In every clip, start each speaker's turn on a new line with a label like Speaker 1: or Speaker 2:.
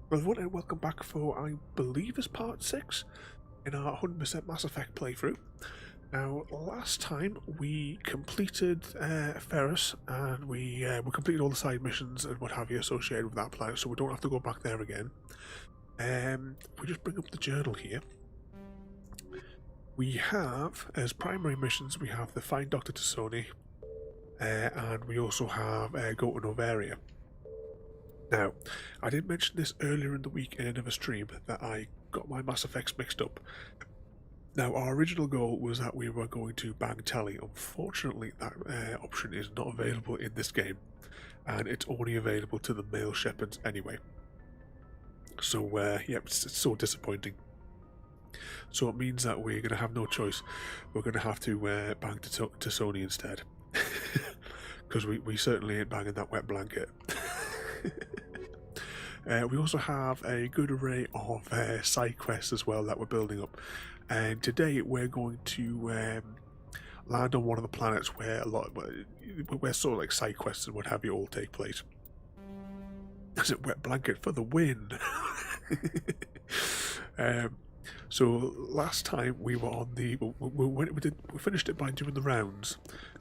Speaker 1: Well, everyone, and welcome back for, I believe, is part 6 in our 100% Mass Effect playthrough. Now, last time we completed Ferris, and we completed all the side missions and what have you associated with that planet, so we don't have to go back there again. We just bring up the journal here. We have, as primary missions, we have the Find Dr. T'Soni, and we also have Go to Novaria. Now, I did mention this earlier in the week in another stream that I got my Mass Effects mixed up. Now, our original goal was that we were going to bang Tally. Unfortunately, that option is not available in this game, and it's only available to the male Shepards anyway. So, yeah, it's so disappointing. So it means that we're going to have no choice. We're going to have to bang T'Soni instead. Because we certainly ain't banging that wet blanket. We also have a good array of side quests as well that we're building up, and today we're going to land on one of the planets where where sort of like side quests and what have you all take place. Is it wet blanket for the win? So last time we were on the we finished it by doing the rounds,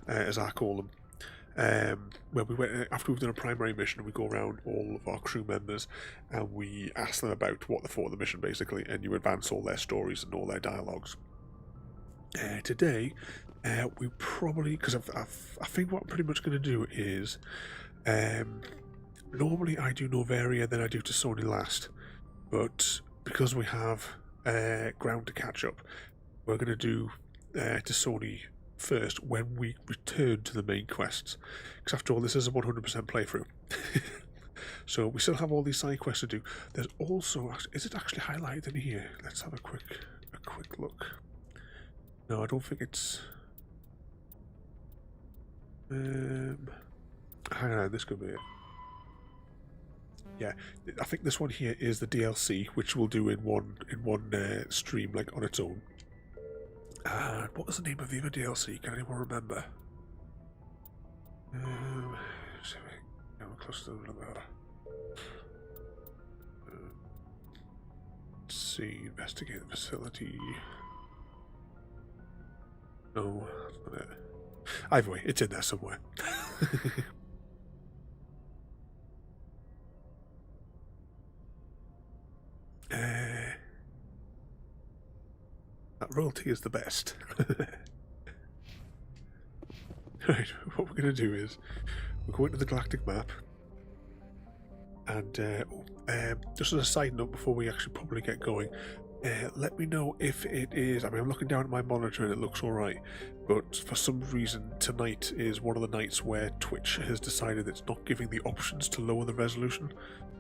Speaker 1: as I call them. Where we went after we've done a primary mission, we go around all of our crew members and we ask them about what they thought of the mission, basically, and you advance all their stories and all their dialogues. Today, We probably, because I think what I'm pretty much going to do is, normally I do Novaria, then I do Tassoni last, but because we have ground to catch up, we're going to do Tassoni first when we return to the main quests, because after all, this is a 100% playthrough. So we still have all these side quests to do. There's also, is it actually highlighted in here? Let's have a quick look. No, I don't think it's. Hang on, this could be it. Yeah, I think this one here is the DLC, which we'll do in one stream, like on its own. And what was the name of the other DLC? Can anyone remember? Close to let's see, investigate the facility. No, that's not it. Either way, it's in there somewhere. That royalty is the best. Right, what we're going to do is we're going to the galactic map, and just as a side note before we actually probably get going, let me know if it is. I mean, I'm looking down at my monitor and it looks alright, but for some reason tonight is one of the nights where Twitch has decided it's not giving the options to lower the resolution.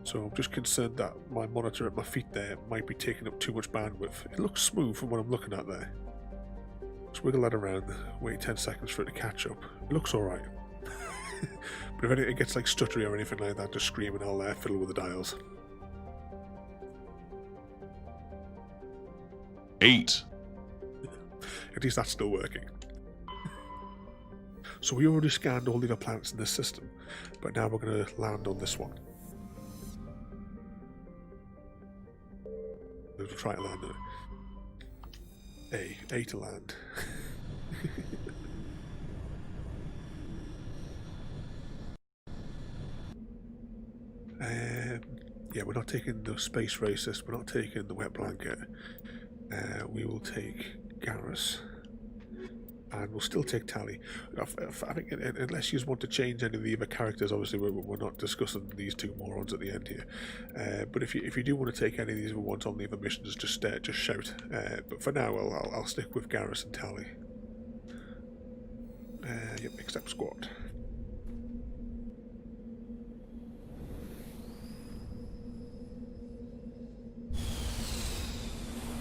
Speaker 1: So I'm just concerned that my monitor at my feet there might be taking up too much bandwidth. It looks smooth from what I'm looking at there. Just wiggle that around, wait 10 seconds for it to catch up. It looks alright. But if it gets like stuttery or anything like that, just scream and I'll fiddle with the dials.
Speaker 2: 8.
Speaker 1: At least that's still working. So we already scanned all the other planets in this system, but now we're going to land on this one. We'll try to land it. A to land. Yeah, we're not taking the space racist, we're not taking the wet blanket. We will take Garrus, and we'll still take Tally. I think unless you want to change any of the other characters, obviously we're not discussing these two morons at the end here. But if you do want to take any of these other ones on the other missions, just shout. But for now, I'll stick with Garrus and Tally. Yep, except squad.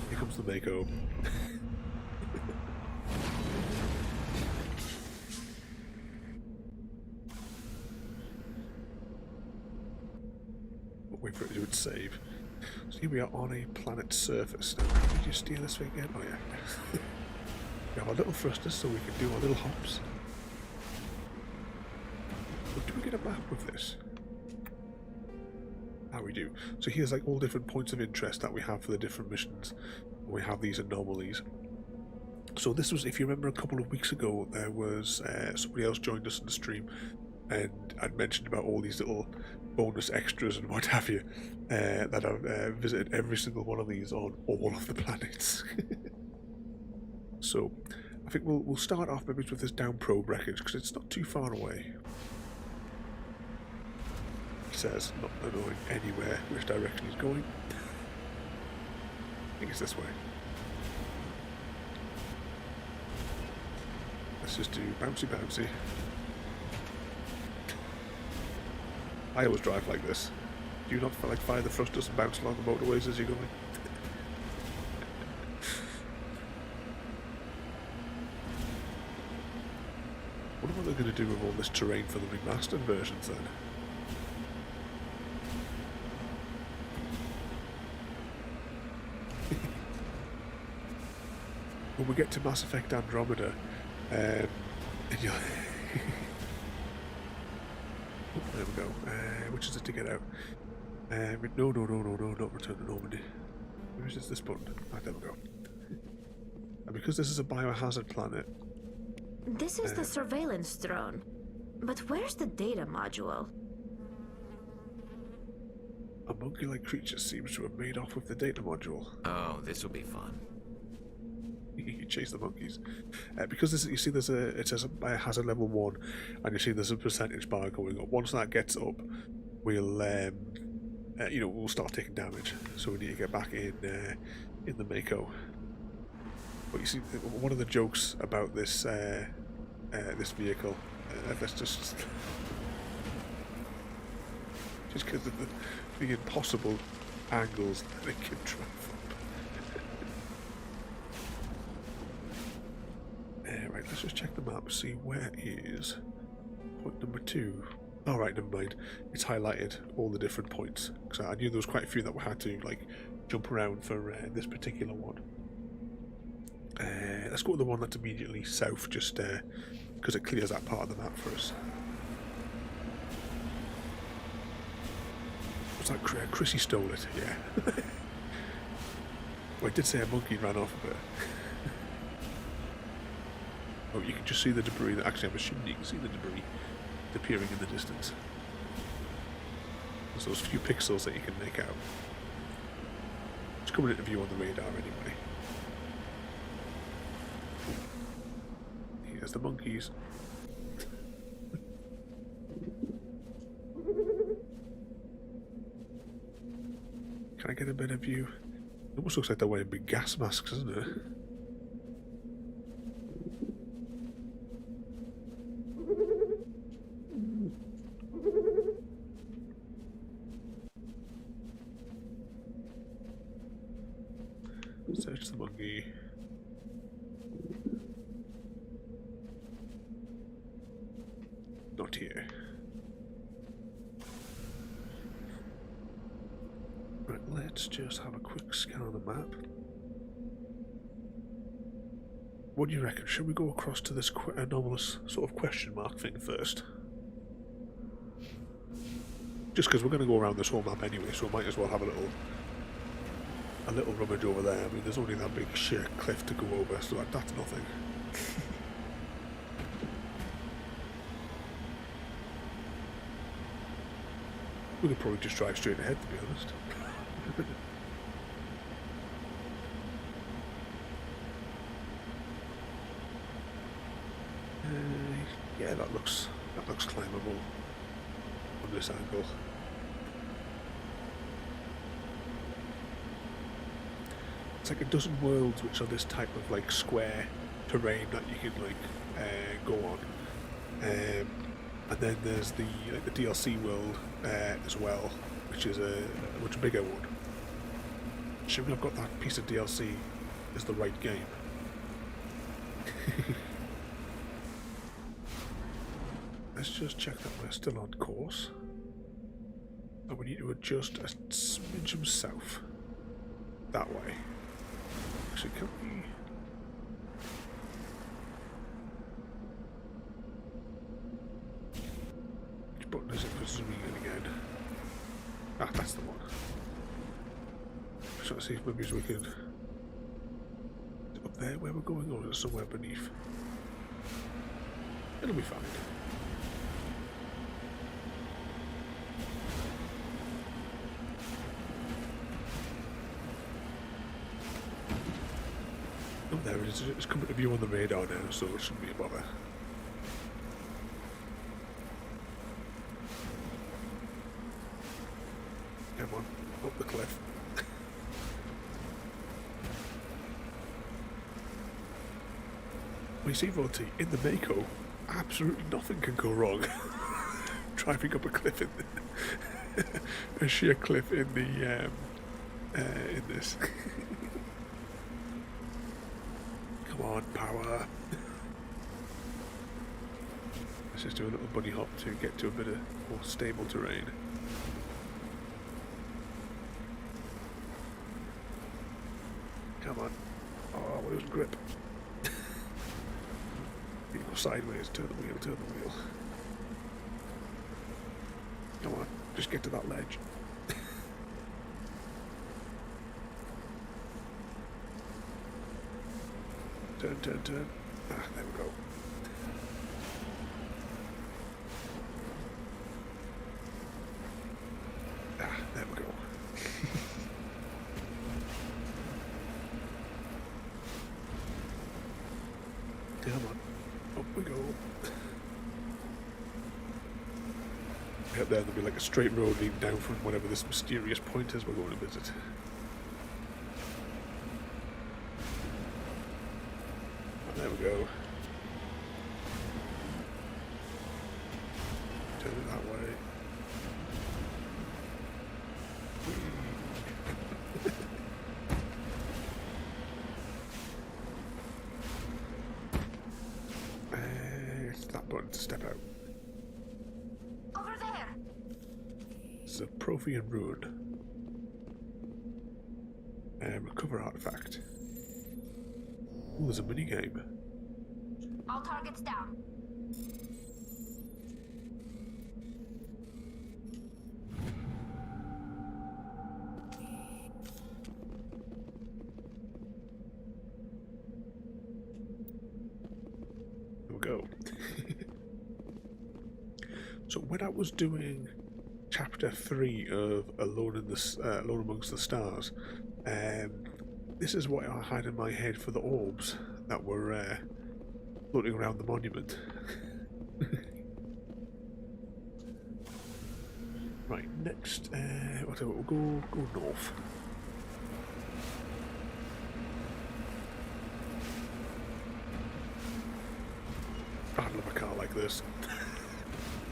Speaker 1: Here comes the Mako. Wait for it to do its save. So here we are on a planet's surface. Now, how did you steer this thing again? Oh yeah. We have our little thrusters so we can do our little hops. But do we get a map with this? Ah, we do. So here's like all different points of interest that we have for the different missions. We have these anomalies. So this was, if you remember a couple of weeks ago, there was somebody else joined us in the stream, and I'd mentioned about all these little bonus extras and what have you, that I've visited every single one of these on all of the planets. So I think we'll start off maybe with this down probe wreckage, because it's not too far away. It says not knowing anywhere which direction he's going. I think it's this way. Let's just do bouncy bouncy. I always drive like this. Do you not feel like fire the thrusters and bounce along the motorways as you're going? I wonder what they're going to do with all this terrain for the remastered versions then. When we get to Mass Effect Andromeda, and you'll oh, there we go. Which is it to get out? No, not return to Normandy. Where is this button? Ah, there we go. And because this is a biohazard planet...
Speaker 3: This is the surveillance drone. But where's the data module?
Speaker 1: A monkey-like creature seems to have made off with the data module.
Speaker 4: Oh, this will be fun.
Speaker 1: You chase the monkeys. Because this, you see, it says hazard level 1, and you see there's a percentage bar going up. Once that gets up, we'll we'll start taking damage. So we need to get back in the Mako. But you see, one of the jokes about this this vehicle, let's just because of the impossible angles that it can drive up. Right, let's just check the map, see where is point number 2. Alright, never mind. It's highlighted all the different points. Because I knew there was quite a few that we had to like jump around for this particular one. Let's go to the one that's immediately south, just because it clears that part of the map for us. What's that? Chrissy stole it, yeah. Well, I did say a monkey ran off of it. Oh, you can just see the debris. Actually, I'm assuming you can see the debris appearing in the distance. There's those few pixels that you can make out. It's coming into view on the radar anyway. Here's the monkeys. Can I get a better view? It almost looks like they're wearing big gas masks, doesn't it? Search the monkey. Not here. Right, let's just have a quick scan of the map. What do you reckon? Should we go across to this anomalous sort of question mark thing first? Just because we're going to go around this whole map anyway, so we might as well have a little rummage over there. I mean, there's only that big sheer cliff to go over, so that's nothing. We could probably just drive straight ahead, to be honest. Yeah, that looks climbable from this angle. It's like a dozen worlds which are this type of like square terrain that you can like go on, and then there's the DLC world as well, which is a much bigger one. Assuming I've got that piece of DLC is the right game. Let's just check that we're still on course, and we need to adjust a smidgen south that way. Actually, can we? Which button is it for zooming in again? Ah, that's the one. Just trying to see if maybe we can. Is it up there where we're going, or is it somewhere beneath? It'll be fine. Oh, there it is. It's coming to view on the radar now, so it shouldn't be a bother. Come on, up the cliff. We see, Volty, in the Mako, absolutely nothing can go wrong. Driving up a cliff in a sheer cliff in the in this. Come on, power. Let's just do a little bunny hop to get to a bit of more stable terrain. Come on. Oh, lose grip. You go sideways, turn the wheel, turn the wheel. Come on, just get to that ledge. Turn, turn, turn. Ah, there we go. Ah, there we go. Come on. Up we go. Up there, there'll be like a straight road leading down from whatever this mysterious point is we're going to visit. And there we go. Turn it that way. It's that button to step out.
Speaker 3: Over there.
Speaker 1: This is a Prothean rune. Recover artifact. Ooh, there's a minigame.
Speaker 3: All targets down.
Speaker 1: There we go. So when I was doing chapter 3 of Alone Amongst the Stars, this is what I had in my head for the orbs that were floating around the monument. Right, next, whatever, we'll go north. I'd love a car like this.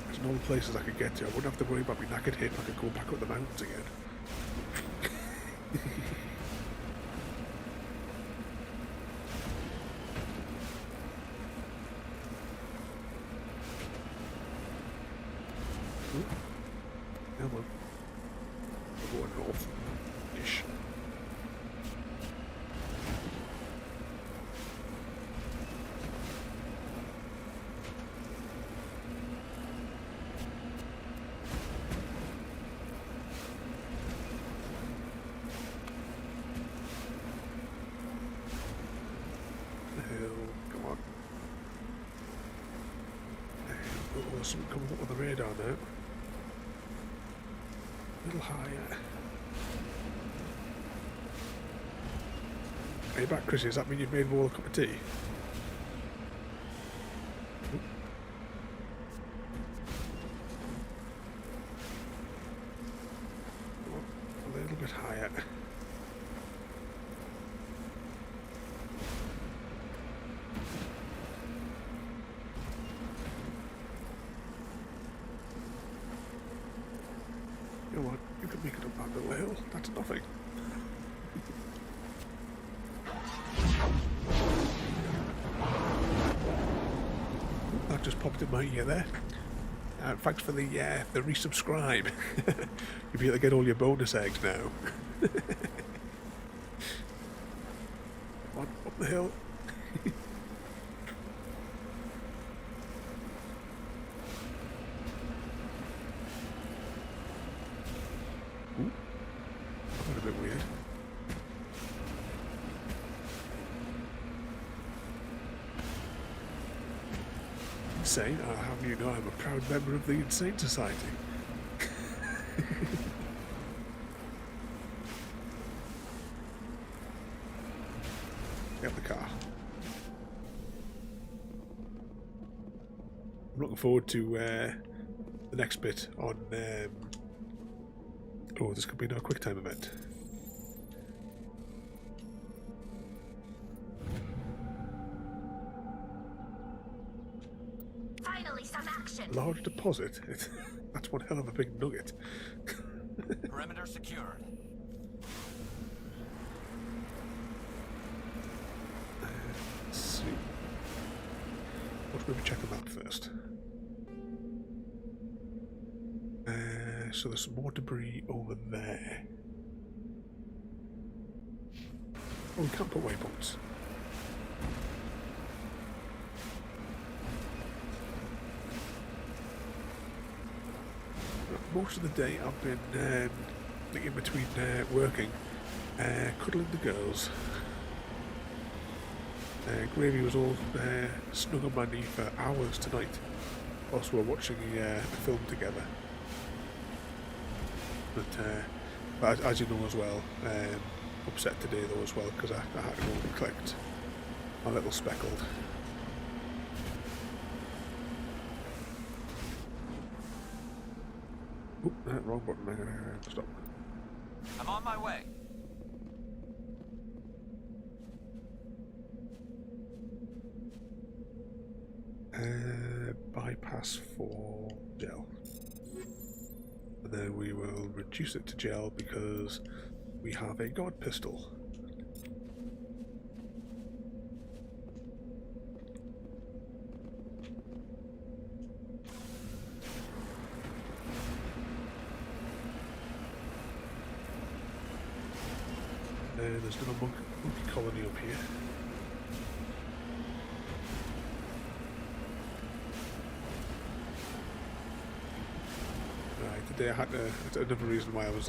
Speaker 1: There's no places I could get to. I wouldn't have to worry about my knackered hip. I could go back up the mountains again. Come on. We're going north-ish. Come on. Oh, there's something coming up on the radar now. A little higher. Are you back, Chrissy? Does that mean you've made Wall a cup of tea? A little bit higher. You know what? You can make it up that little hill. That's nothing. That just popped in my ear there. Thanks for the resubscribe. You'll be able to get all your bonus eggs now. Come on, up the hill. Ooh, that went a bit weird. Insane? I'll have you know I'm a proud member of the Insane Society. Get the car. I'm looking forward to the next bit on... oh, this could be no quick time event.
Speaker 3: Finally, some action.
Speaker 1: Large deposit? That's one hell of a big nugget.
Speaker 2: Perimeter secured.
Speaker 1: Let's see. Let's maybe check the map first. So there's some more debris over there. Oh, we can't put waypoints. Most of the day I've been in between working, cuddling the girls. Gravy was all snug on my knee for hours tonight whilst we were watching a film together. But as you know as well, upset today though as well because I had to go and collect my little speckled. Oh, wrong button. I gotta stop.
Speaker 2: I'm on my way.
Speaker 1: Bypass for gel. And then we will reduce it to gel because we have a god pistol. There's another monkey colony up here. Right, today I had to, that's another reason why I was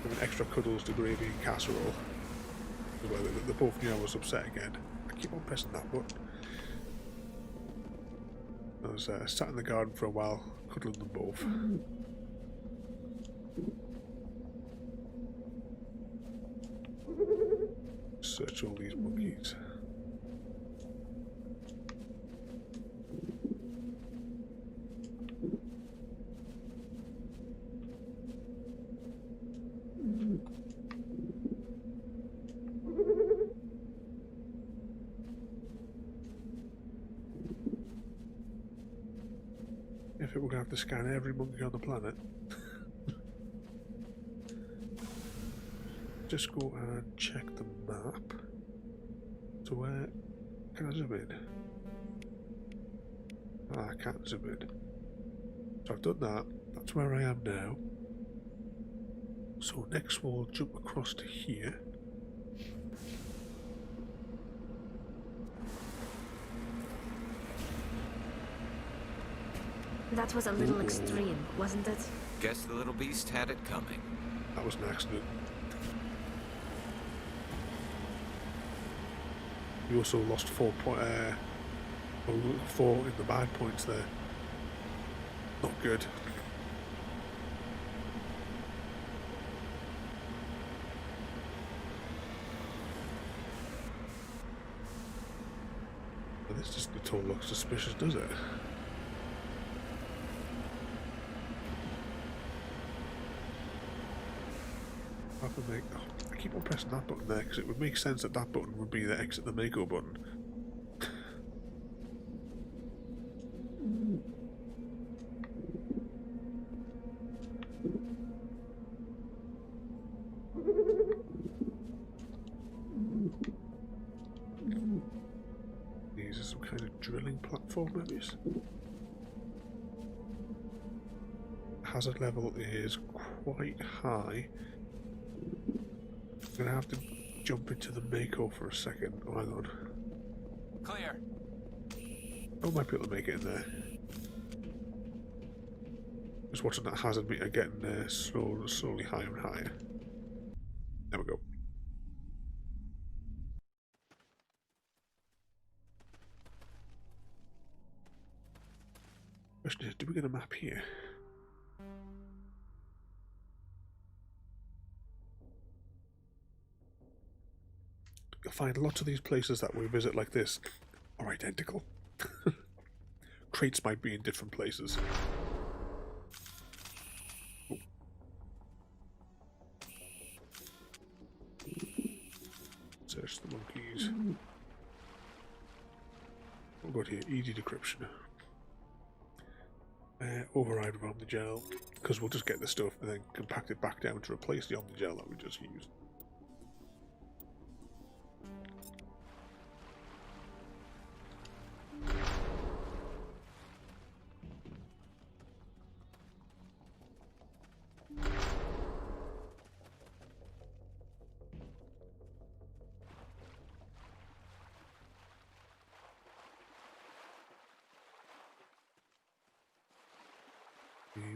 Speaker 1: giving extra cuddles to gravy and casserole. Well, they both knew I was upset again. I keep on pressing that button. I was sat in the garden for a while, cuddling them both. Search all these monkeys. If it, we're going to have to scan every monkey on the planet. Just go and check the map. So where can I zoom in? Ah, I can't zoom in. So I've done that. That's where I am now. So next we'll jump across to here.
Speaker 3: That was a little extreme, wasn't it?
Speaker 2: Guess the little beast had it coming.
Speaker 1: That was an accident. We also lost 4 in the bad points there. Not good. But this just at all looks suspicious, does it? I keep on pressing that button there because it would make sense that that button would be the exit the Mako button. These are some kind of drilling platform, maybe. Hazard level is quite high. I'm gonna have to jump into the Mako for a second. Oh, hang on.
Speaker 2: Clear.
Speaker 1: I might be able to make it in there. Just watching that hazard meter getting slowly higher and higher. There we go. Question is, do we get a map here? You'll find lots of these places that we visit like this are identical. Crates might be in different places. Oh. Search the monkeys. What we got here? ED decryption. Override around the gel, because we'll just get the stuff and then compact it back down to replace the Omnigel that we just used.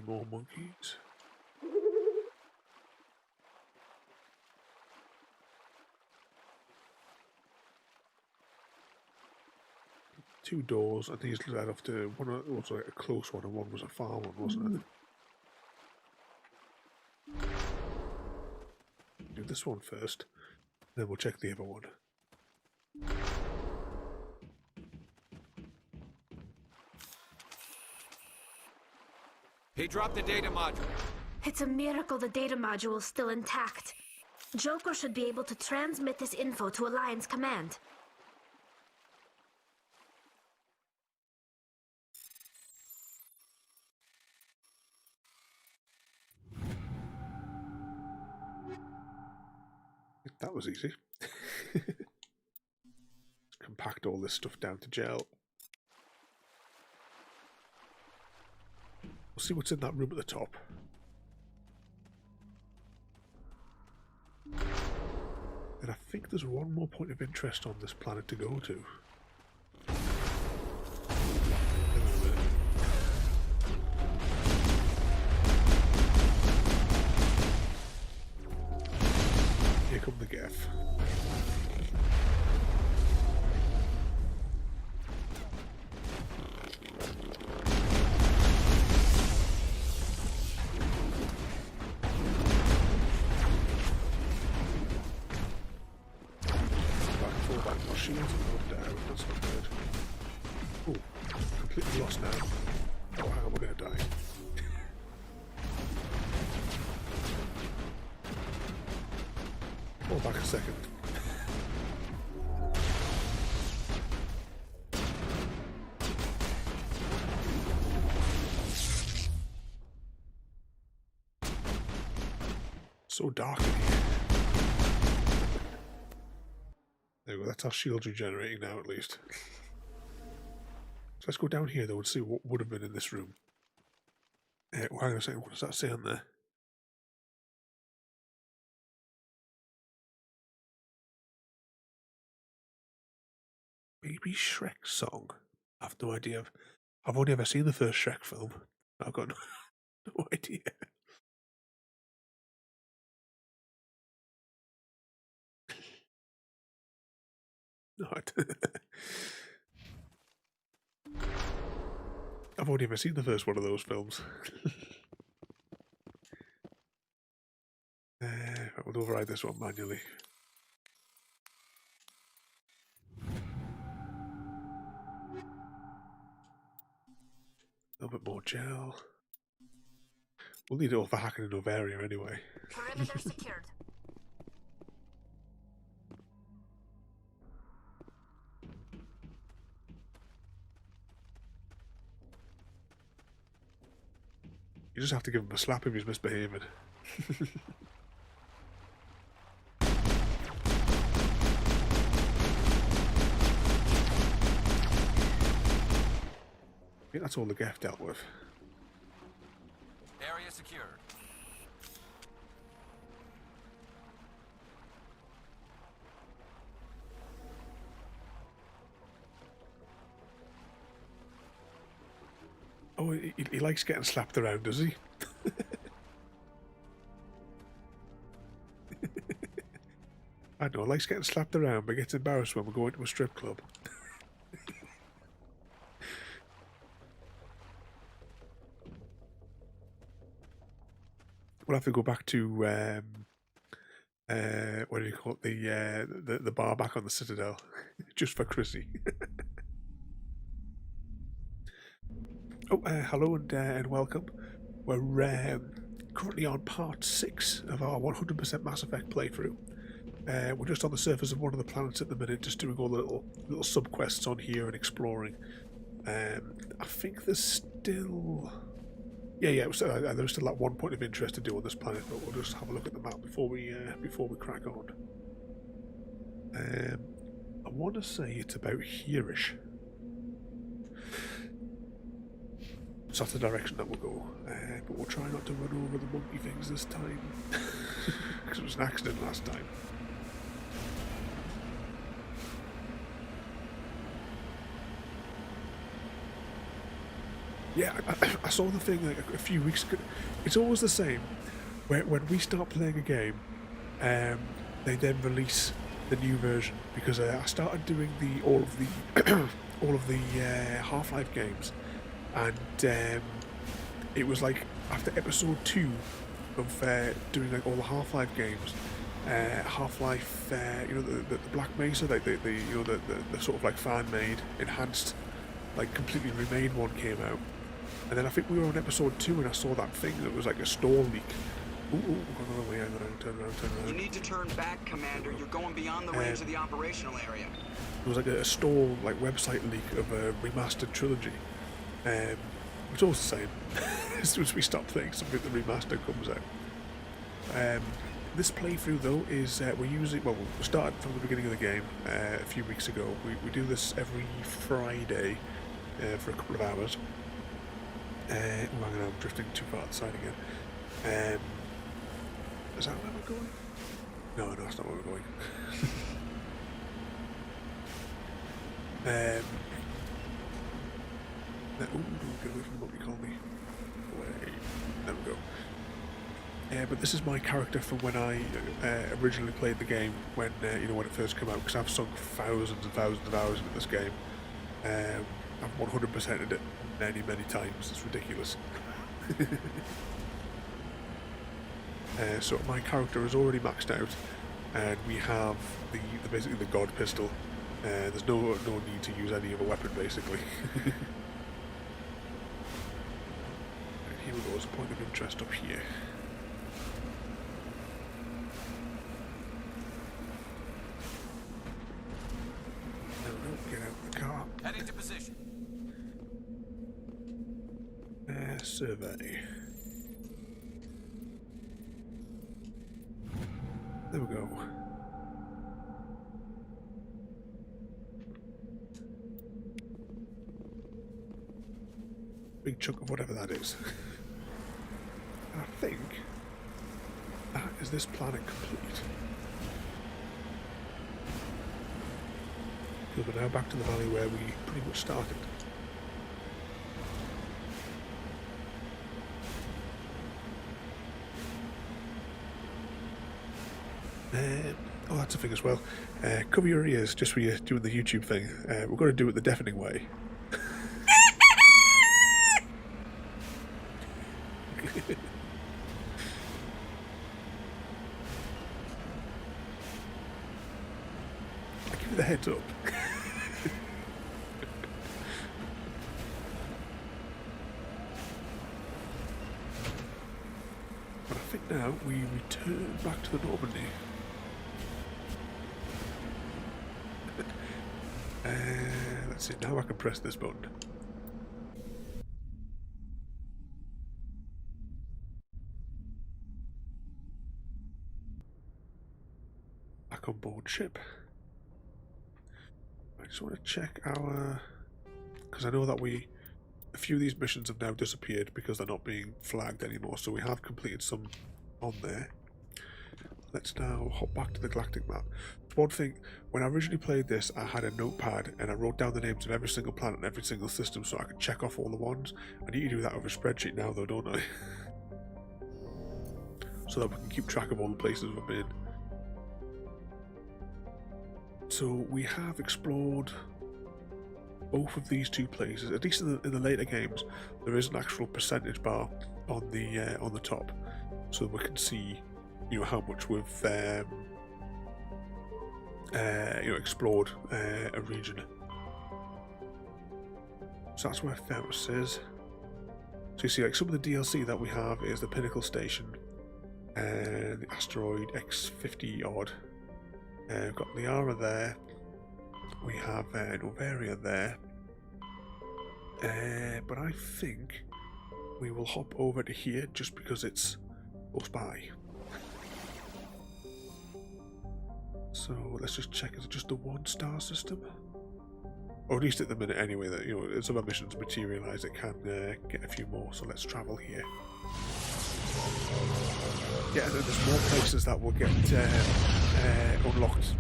Speaker 1: More monkeys. Two doors, and these led off to one was like a close one, and one was a far one, wasn't it? Do this one first, then we'll check the other one.
Speaker 2: He dropped the data module.
Speaker 3: It's a miracle the data module's still intact. Joker should be able to transmit this info to Alliance Command.
Speaker 1: That was easy. Compact all this stuff down to gel. We'll see what's in that room at the top. And I think there's one more point of interest on this planet to go to. Here come the Geth. Shields are going down, that's not good. Oh, completely lost now. Oh, hang on, we're going to die. Fall back a second. So dark in here. There we go, that's our shields regenerating now at least. So let's go down here though and see what would have been in this room. Hang on a second, what does that say on there? Baby Shrek song? I've no idea. I've only ever seen the first Shrek film. I've got no idea. No, I've only ever seen the first one of those films. We'll override this one manually. A little bit more gel. We'll need it all for hacking in Novaria anyway.
Speaker 3: Perimeter secured.
Speaker 1: You just have to give him a slap if he's misbehaving. I think that's all the Geth dealt with.
Speaker 2: Area secured.
Speaker 1: Oh, he likes getting slapped around, does he? I know, likes getting slapped around, but gets embarrassed when we go into a strip club. We'll have to go back to what do you call it? The bar back on the Citadel, just for Chrissy. Oh, hello and welcome. We're currently on part 6 of our 100% Mass Effect playthrough. We're just on the surface of one of the planets at the minute, just doing all the little sub-quests on here and exploring. I think there's still... Yeah, there's still that one point of interest to do on this planet, but we'll just have a look at the map before we crack on. I want to say it's about here-ish. So that's the direction that we'll go, but we'll try not to run over the monkey things this time, because it was an accident last time. Yeah, I saw the thing like a few weeks ago. It's always the same. When we start playing a game, they then release the new version, because I started doing all of the Half-Life games. And it was like after episode 2 of doing like all the Half-Life games, Half-Life, the Black Mesa, like the sort of like fan-made, enhanced, like completely remade one came out, And then I think we were on episode 2 and I saw that thing that was like a store leak. Ooh, hang on, turn around.
Speaker 4: You need to turn back, Commander. You're going beyond the range of the operational area.
Speaker 1: There was like a store, like, website leak of a remastered trilogy. Which all the same. As soon as we stop playing something, the remaster comes out. This playthrough, though, is we're using... Well, we started from the beginning of the game a few weeks ago. We do this every Friday for a couple of hours. Hang on, I'm drifting too far outside again. Is that where we're going? No, that's not where we're going. Get away from what you call me. Away. There we go. But this is my character from when I originally played the game, when when it first came out, because I've sunk thousands and thousands of hours into this game. I've 100%ed it many times. It's ridiculous. So my character is already maxed out, and we have basically the God pistol. There's no need to use any other weapon, basically. And here we go, as a point of interest up here. No, get out of the car.
Speaker 2: Heading to position.
Speaker 1: Survey. There we go. Big chunk of whatever that is. And I think that is this planet complete. So we're now back to the valley where we pretty much started. Oh, that's a thing as well. Cover your ears just when you're doing the YouTube thing. We're going to do it the deafening way. I give you the heads up. But I think now we return back to the Normandy. Let's see, now I can press this button. Back on board ship. I just want to check our... Because I know that a few of these missions have now disappeared because they're not being flagged anymore, so we have completed some on there. Let's now hop back to the galactic map. One thing, when I originally played this, I had a notepad and I wrote down the names of every single planet and every single system so I could check off all the ones. I need to do that over a spreadsheet now though, don't I? So that we can keep track of all the places we've been. So we have explored both of these two places. At least in the later games, there is an actual percentage bar on the top, so we can see how much we've explored a region. So that's where Ferris is. So you see, like, some of the DLC that we have is the Pinnacle Station and the asteroid X50 odd. We've got Liara there. We have Novaria there. But I think we will hop over to here just because it's close by. So let's just check, is it just a 1-star system? Or at least at the minute anyway, that as other missions materialise, it can get a few more, so let's travel here. Yeah, there's more places that will get unlocked,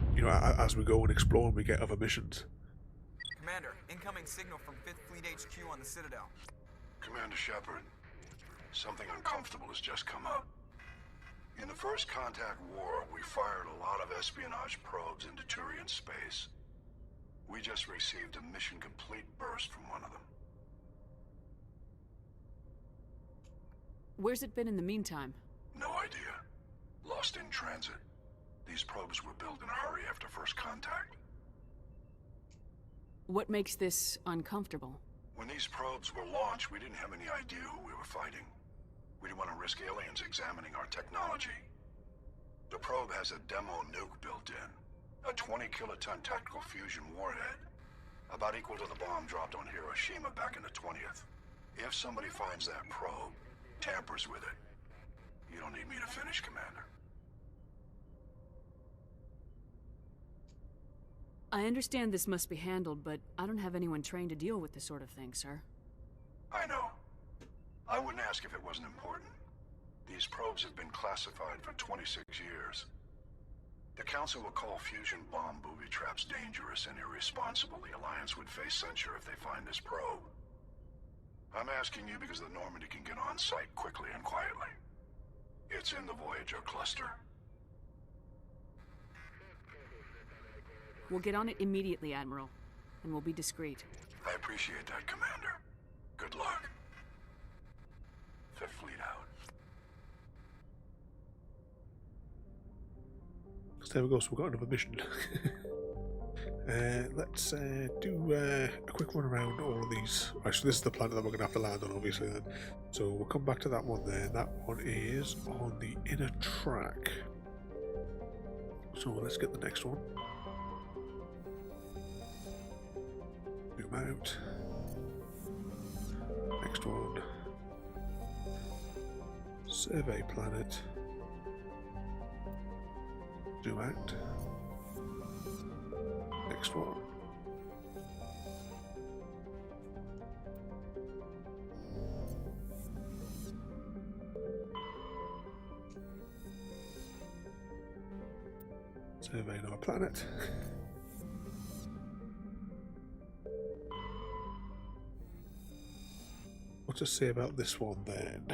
Speaker 1: as we go and explore and we get other missions.
Speaker 4: Commander, incoming signal from 5th Fleet HQ on the Citadel.
Speaker 5: Commander Shepard, something uncomfortable has just come up. In the First Contact War, we fired a lot of espionage probes into Turian space. We just received a mission complete burst from one of them.
Speaker 6: Where's it been in the meantime?
Speaker 5: No idea. Lost in transit. These probes were built in a hurry after First Contact.
Speaker 6: What makes this uncomfortable?
Speaker 5: When these probes were launched, we didn't have any idea who we were fighting. We didn't want to risk aliens examining our technology. The probe has a demo nuke built in. A 20-kiloton tactical fusion warhead. About equal to the bomb dropped on Hiroshima back in the 20th. If somebody finds that probe, tampers with it, you don't need me to finish, Commander.
Speaker 6: I understand this must be handled, but I don't have anyone trained to deal with this sort of thing, sir.
Speaker 5: I know. I wouldn't ask if it wasn't important. These probes have been classified for 26 years. The Council will call fusion bomb booby traps dangerous and irresponsible. The Alliance would face censure if they find this probe. I'm asking you because the Normandy can get on site quickly and quietly. It's in the Voyager cluster.
Speaker 6: We'll get on it immediately, Admiral, and we'll be discreet.
Speaker 5: I appreciate that, Commander. Good luck. Fifth Fleet out.
Speaker 1: So there we go, so we've got another mission. Let's do a quick run around all of these. Actually, this is the planet that we're going to have to land on, obviously, then. So we'll come back to that one there. That one is on the inner track. So let's get the next one. Zoom out. Next one. Survey planet. Zoom out. Next one. Surveying our planet. What's to say about this one then?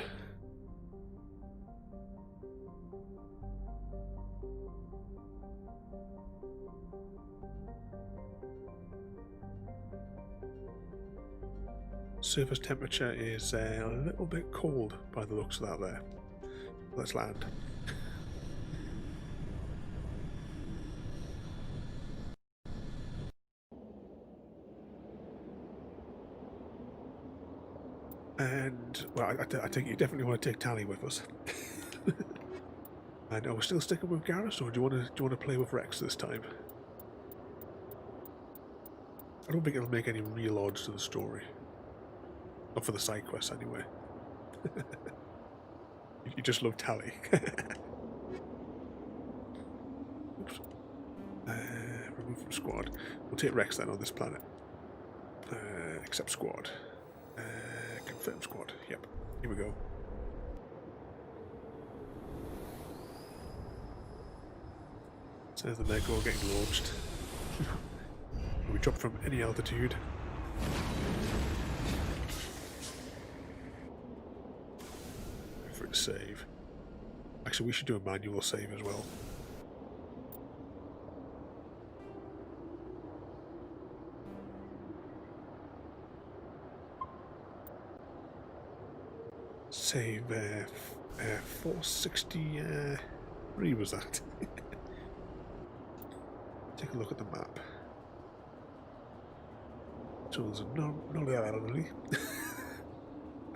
Speaker 1: Surface temperature is a little bit cold by the looks of that there. Let's land. And, well, I think you definitely want to take Tally with us. And are we still sticking with Garrus, or do you want to play with Rex this time? I don't think it'll make any real odds to the story. Not for the side quests, anyway. You just love Tally. Oops. Remove from squad. We'll take Rex then on this planet. Accept squad. Confirm squad. Yep. Here we go. Says the Lego getting launched. We drop from any altitude. For it to save. Actually, we should do a manual save as well. Save 463 was that? Take a look at the map. So there's a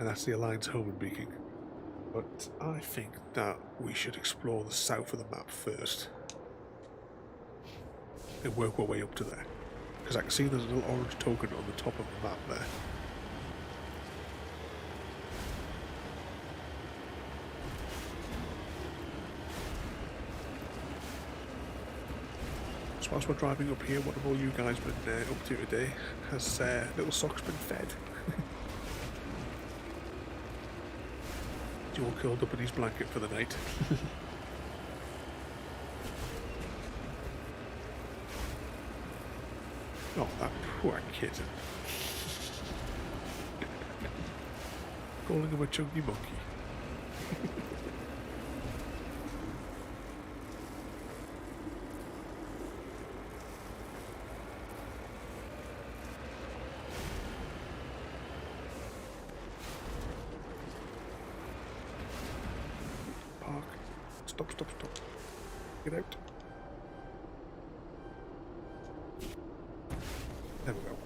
Speaker 1: and that's the Alliance home and beacon. But I think that we should explore the south of the map first and work our way up to there. Because I can see there's a little orange token on the top of the map there. So whilst we're driving up here, what have all you guys been up to today? Has Little Socks been fed? Is he all curled up in his blanket for the night? Oh, that poor kitten. Calling him a chunky monkey. Stop. Get out. There we go.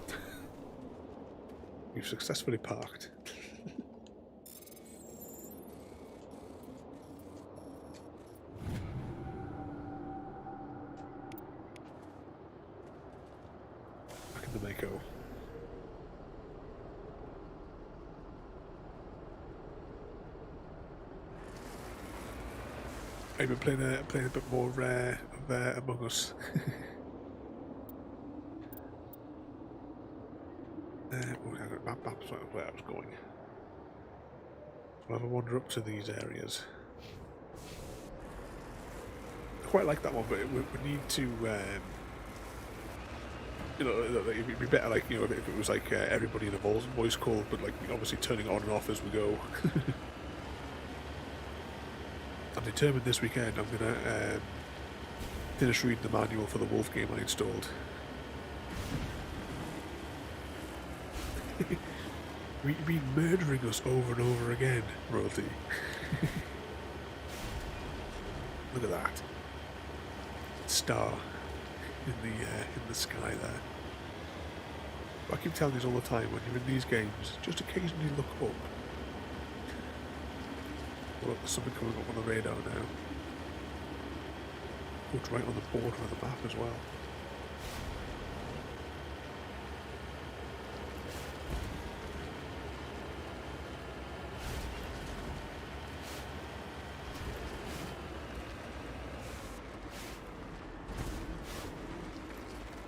Speaker 1: We've successfully parked. Back in the Mako. I've been playing a bit more of Among Us. Map's where I was going. So I'll have a wander up to these areas. I quite like that one, but we need to, you know, it'd be better, like, you know, if it was like everybody in a voice call, but like obviously turning it on and off as we go. I'm determined this weekend I'm gonna finish reading the manual for the Wolf game I installed. You've been murdering us over and over again, royalty. Look at that star in the sky there. I keep telling you all the time, when you're in these games, just occasionally look up. Look, there's something coming up on the radar now. Oh, it's right on the border of the map as well.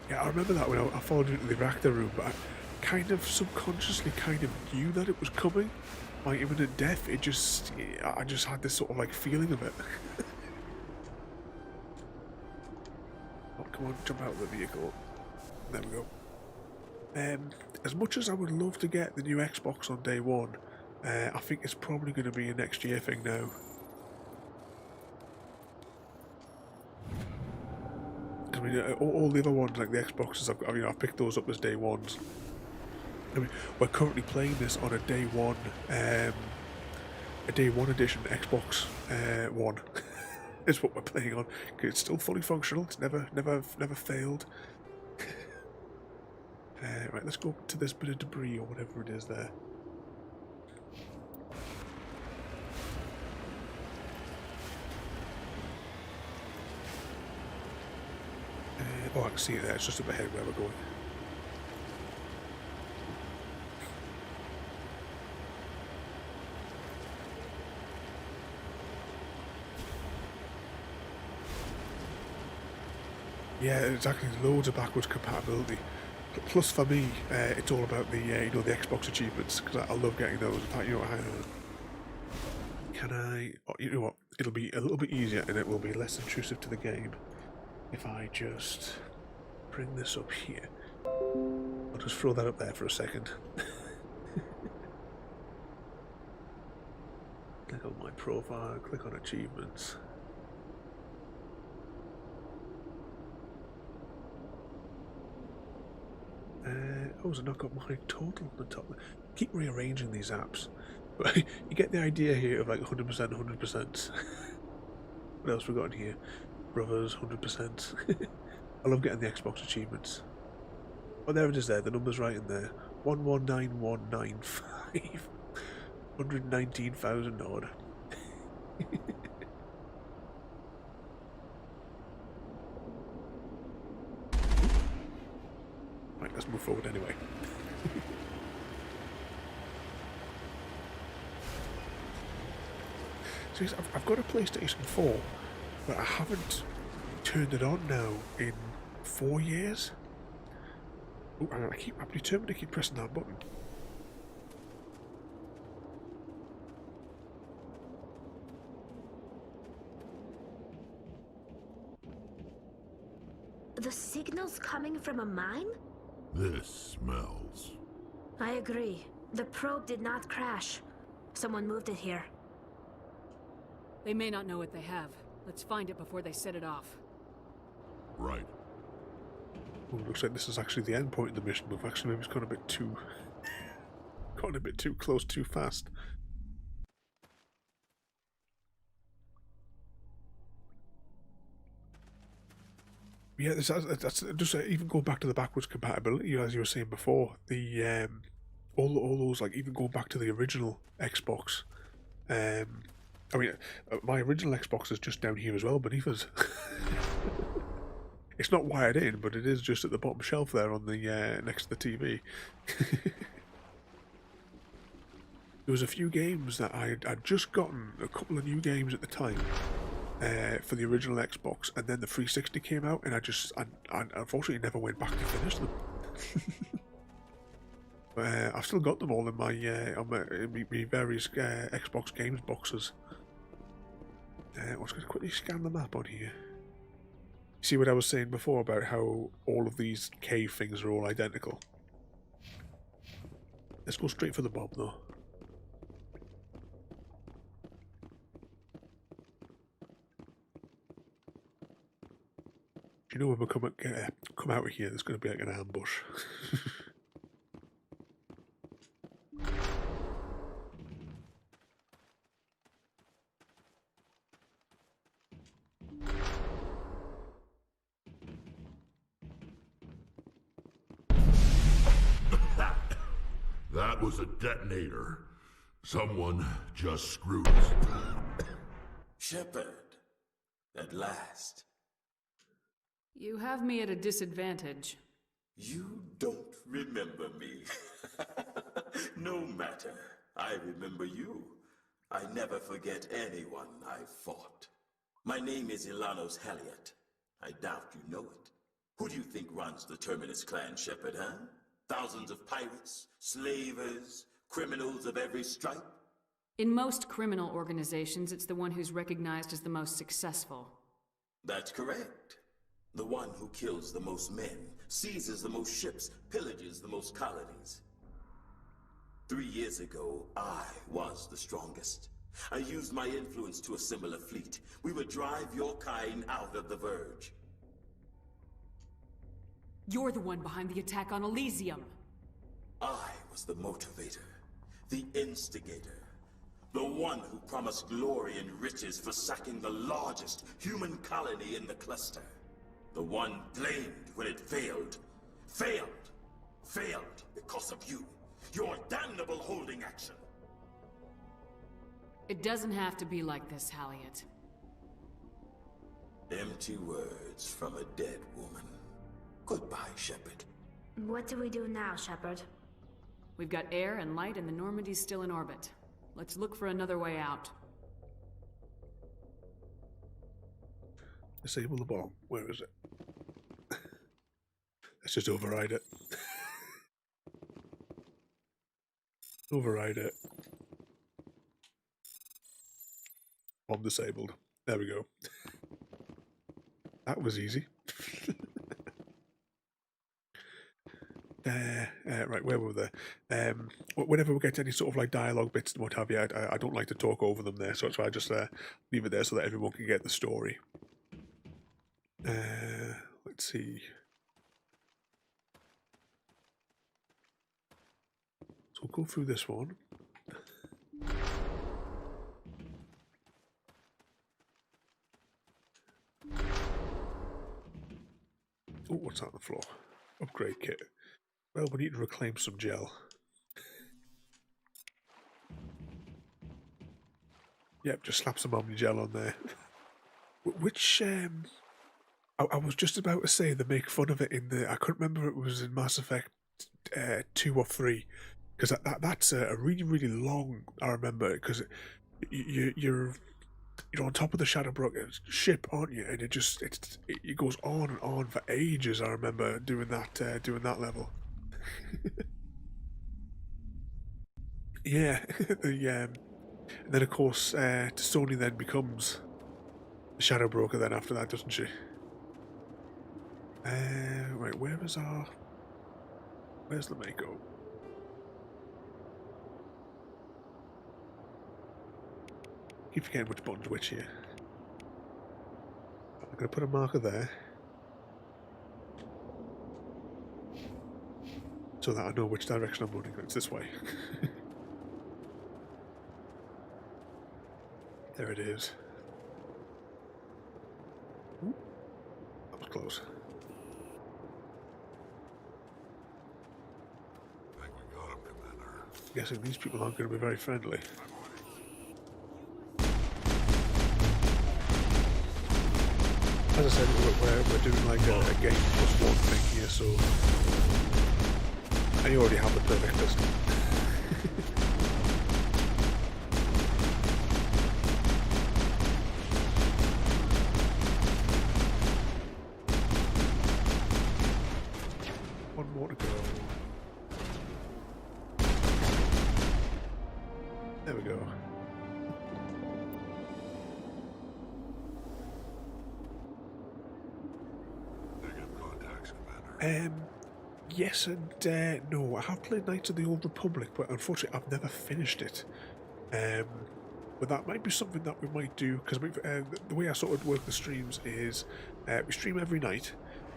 Speaker 1: Yeah, I remember that when I followed you into the reactor room, but I kind of subconsciously kind of knew that it was coming. My imminent death, I just had this sort of like feeling of it. Oh, come on, jump out of the vehicle. There we go. As much as I would love to get the new Xbox on day one, I think it's probably going to be a next year thing now. I mean, all the other ones, like the Xboxes, I've picked those up as day ones. I mean, we're currently playing this on a day one edition Xbox One. Is what we're playing on. It's still fully functional. It's never failed. Right, let's go to this bit of debris or whatever it is there. Oh, I can see it there. It's just up ahead where we're going. Yeah, exactly. Loads of backwards compatibility. Plus, for me, it's all about the you know, the Xbox achievements, because I love getting those. In fact, you know, can I? Oh, you know what? It'll be a little bit easier, and it will be less intrusive to the game if I just bring this up here. I'll just throw that up there for a second. Click on my profile. Click on achievements. Oh, so I've not got my total on the top. Keep rearranging these apps, but you get the idea here of like 100%, 100%. What else we got in here? Brothers, 100%. I love getting the Xbox achievements. Oh, there it is there. The number's right in there. 119195. 119,000 odd. Right, let's move forward anyway. So I've got a PlayStation 4, but I haven't turned it on now in 4 years. Oh, I'm determined to keep pressing that button.
Speaker 3: The signal's coming from a mine?
Speaker 7: This smells.
Speaker 3: I agree. The probe did not crash. Someone moved it here.
Speaker 6: They may not know what they have. Let's find it before they set it off.
Speaker 7: Right.
Speaker 1: Oh, looks like this is actually the end point of the mission. We've actually maybe gone a bit too close too fast. Yeah, that's just even going back to the backwards compatibility, as you were saying before. The all those, like, even going back to the original Xbox. I mean, my original Xbox is just down here as well, beneath us. It's not wired in, but it is just at the bottom shelf there on the next to the TV. There was a few games that I'd just gotten, a couple of new games at the time for the original Xbox, and then the 360 came out, and I unfortunately never went back to finish them. But I've still got them all in my various Xbox games boxes. I was going to quickly scan the map on here. See what I was saying before about how all of these cave things are all identical? Let's go straight for the bomb, though. Do you know when we come out of here, there's going to be like an ambush.
Speaker 7: That was a detonator. Someone just screwed us.
Speaker 8: Shepard, at last.
Speaker 6: You have me at a disadvantage.
Speaker 8: You don't remember me. No matter. I remember you. I never forget anyone I fought. My name is Ilanos Halliot. I doubt you know it. Who do you think runs the Terminus clan, Shepard, huh? Thousands of pirates, slavers, criminals of every stripe?
Speaker 6: In most criminal organizations, it's the one who's recognized as the most successful.
Speaker 8: That's correct. The one who kills the most men, seizes the most ships, pillages the most colonies. 3 years ago, I was the strongest. I used my influence to assemble a fleet. We would drive your kind out of the Verge.
Speaker 6: You're the one behind the attack on Elysium.
Speaker 8: I was the motivator, the instigator, the one who promised glory and riches for sacking the largest human colony in the cluster. The one blamed when it failed. Failed because of you. Your damnable holding action.
Speaker 6: It doesn't have to be like this, Halliot.
Speaker 8: Empty words from a dead woman. Goodbye, Shepard.
Speaker 3: What do we do now, Shepard?
Speaker 6: We've got air and light and the Normandy's still in orbit. Let's look for another way out.
Speaker 1: Disable the bomb. Where is it? Let's just override it. Override it. Bomb disabled. There we go. That was easy. Right, where were they? Whenever we get to any sort of like dialogue bits and what have you, I don't like to talk over them there, so that's why I just leave it there so that everyone can get the story. Let's see. So we'll go through this one. Oh, what's that on the floor? Upgrade kit. Well, we need to reclaim some gel. Yep, just slap some Omni gel on there. Which, I was just about to say they make fun of it in the... I couldn't remember if it was in Mass Effect 2 or 3. Because that's a really, really long... I remember it, because you're on top of the Shadowbrook ship, aren't you? And it goes on and on for ages. I remember doing that level. Yeah, and then of course Sony then becomes the Shadow Broker then after that, doesn't she? Right, where's the Mako? Keep forgetting which button's which here. I'm going to put a marker there so that I know which direction I'm running. It's this way. There it is. Ooh, that was close.
Speaker 5: I think we got him, Commander.
Speaker 1: guessing these people aren't going to be very friendly. As I said, we're doing like a game plus one thing here, so I already have the perfect pistol. One more to go. There we go. Yes and no. I have played Knights of the Old Republic, but unfortunately I've never finished it. But that might be something that we might do, because the way I sort of work the streams is we stream every night,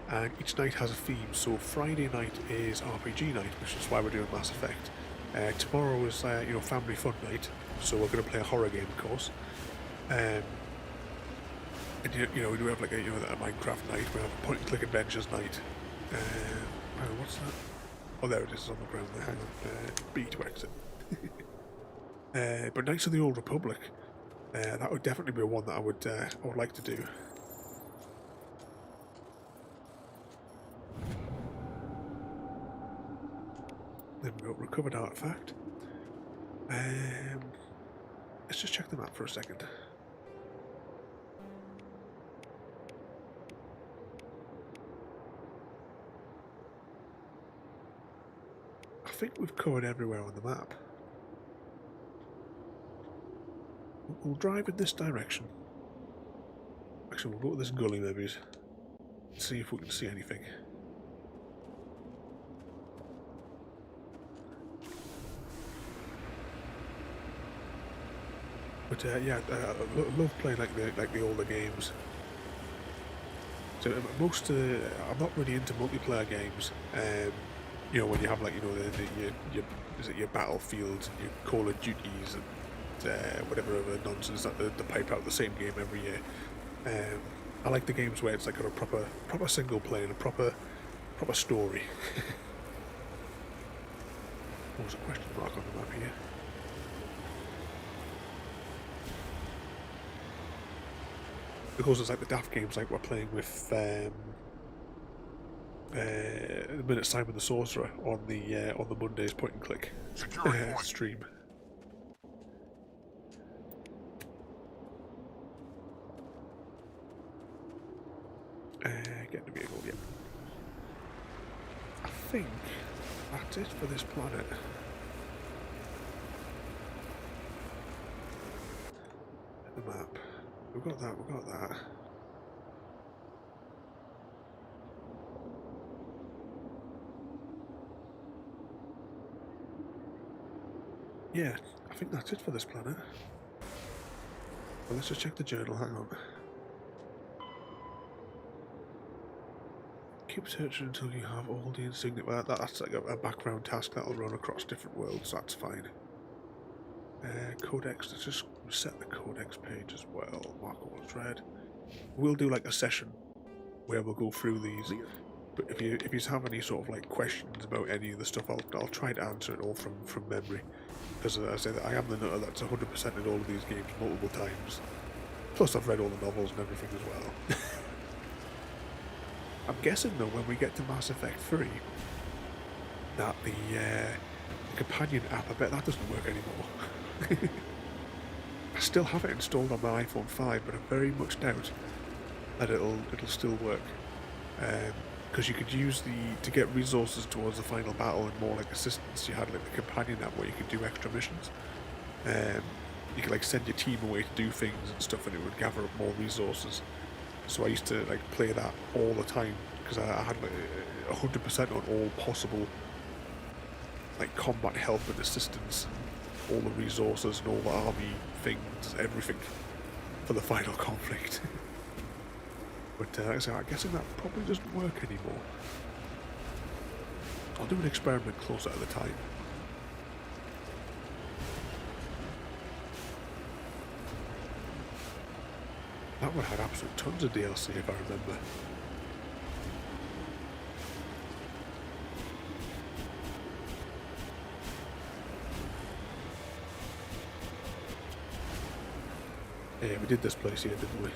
Speaker 1: and each night has a theme. So Friday night is RPG night, which is why we're doing Mass Effect. Tomorrow is family fun night, so we're going to play a horror game, of course. And we do have like a Minecraft night. We have a point-and-click adventures night. What's that? Oh, there it is on the ground there. Hang on. B to exit. But Knights of the Old Republic, that would definitely be one that I would like to do. Then we got recovered artifact. Let's just check the map for a second. I think we've covered everywhere on the map. We'll drive in this direction. Actually, we'll go to this gully maybe. See if we can see anything. But yeah, I love playing like the older games. So I'm not really into multiplayer games. When you have like your Battlefields and your Call of Duties and whatever other nonsense that they pipe out the same game every year. I like the games where it's like got a proper single player and a proper story. What was a question mark on the map here? Because it's like the daft games like we're playing with the minute Simon the Sorcerer on the Monday's point and click stream. Getting the vehicle, yeah. I think that's it for this planet. The map. We've got that. Yeah, I think that's it for this planet. Well, let's just check the journal, hang on. Keep searching until you have all the insignia. Well, that's like a background task that'll run across different worlds, so that's fine. Codex, let's just set the codex page as well. Mark what's read. We'll do like a session where we'll go through these. But if you have any sort of like questions about any of the stuff, I'll try to answer it all from memory. Because as I say, I am the nutter that's 100% in all of these games multiple times. Plus I've read all the novels and everything as well. I'm guessing though when we get to Mass Effect 3 that the companion app, I bet that doesn't work anymore. I still have it installed on my iPhone 5, but I very much doubt that it'll still work. Because you could use to get resources towards the final battle and more like assistance. You had like the companion app where you could do extra missions. You could like send your team away to do things and stuff, and it would gather up more resources. So I used to like play that all the time because I had like 100% on all possible like combat help and assistance, all the resources and all the army things, everything for the final conflict. But like I say, I'm guessing that probably doesn't work anymore. I'll do an experiment closer at the time. That one had absolute tons of DLC if I remember. Yeah, we did this place here, didn't we?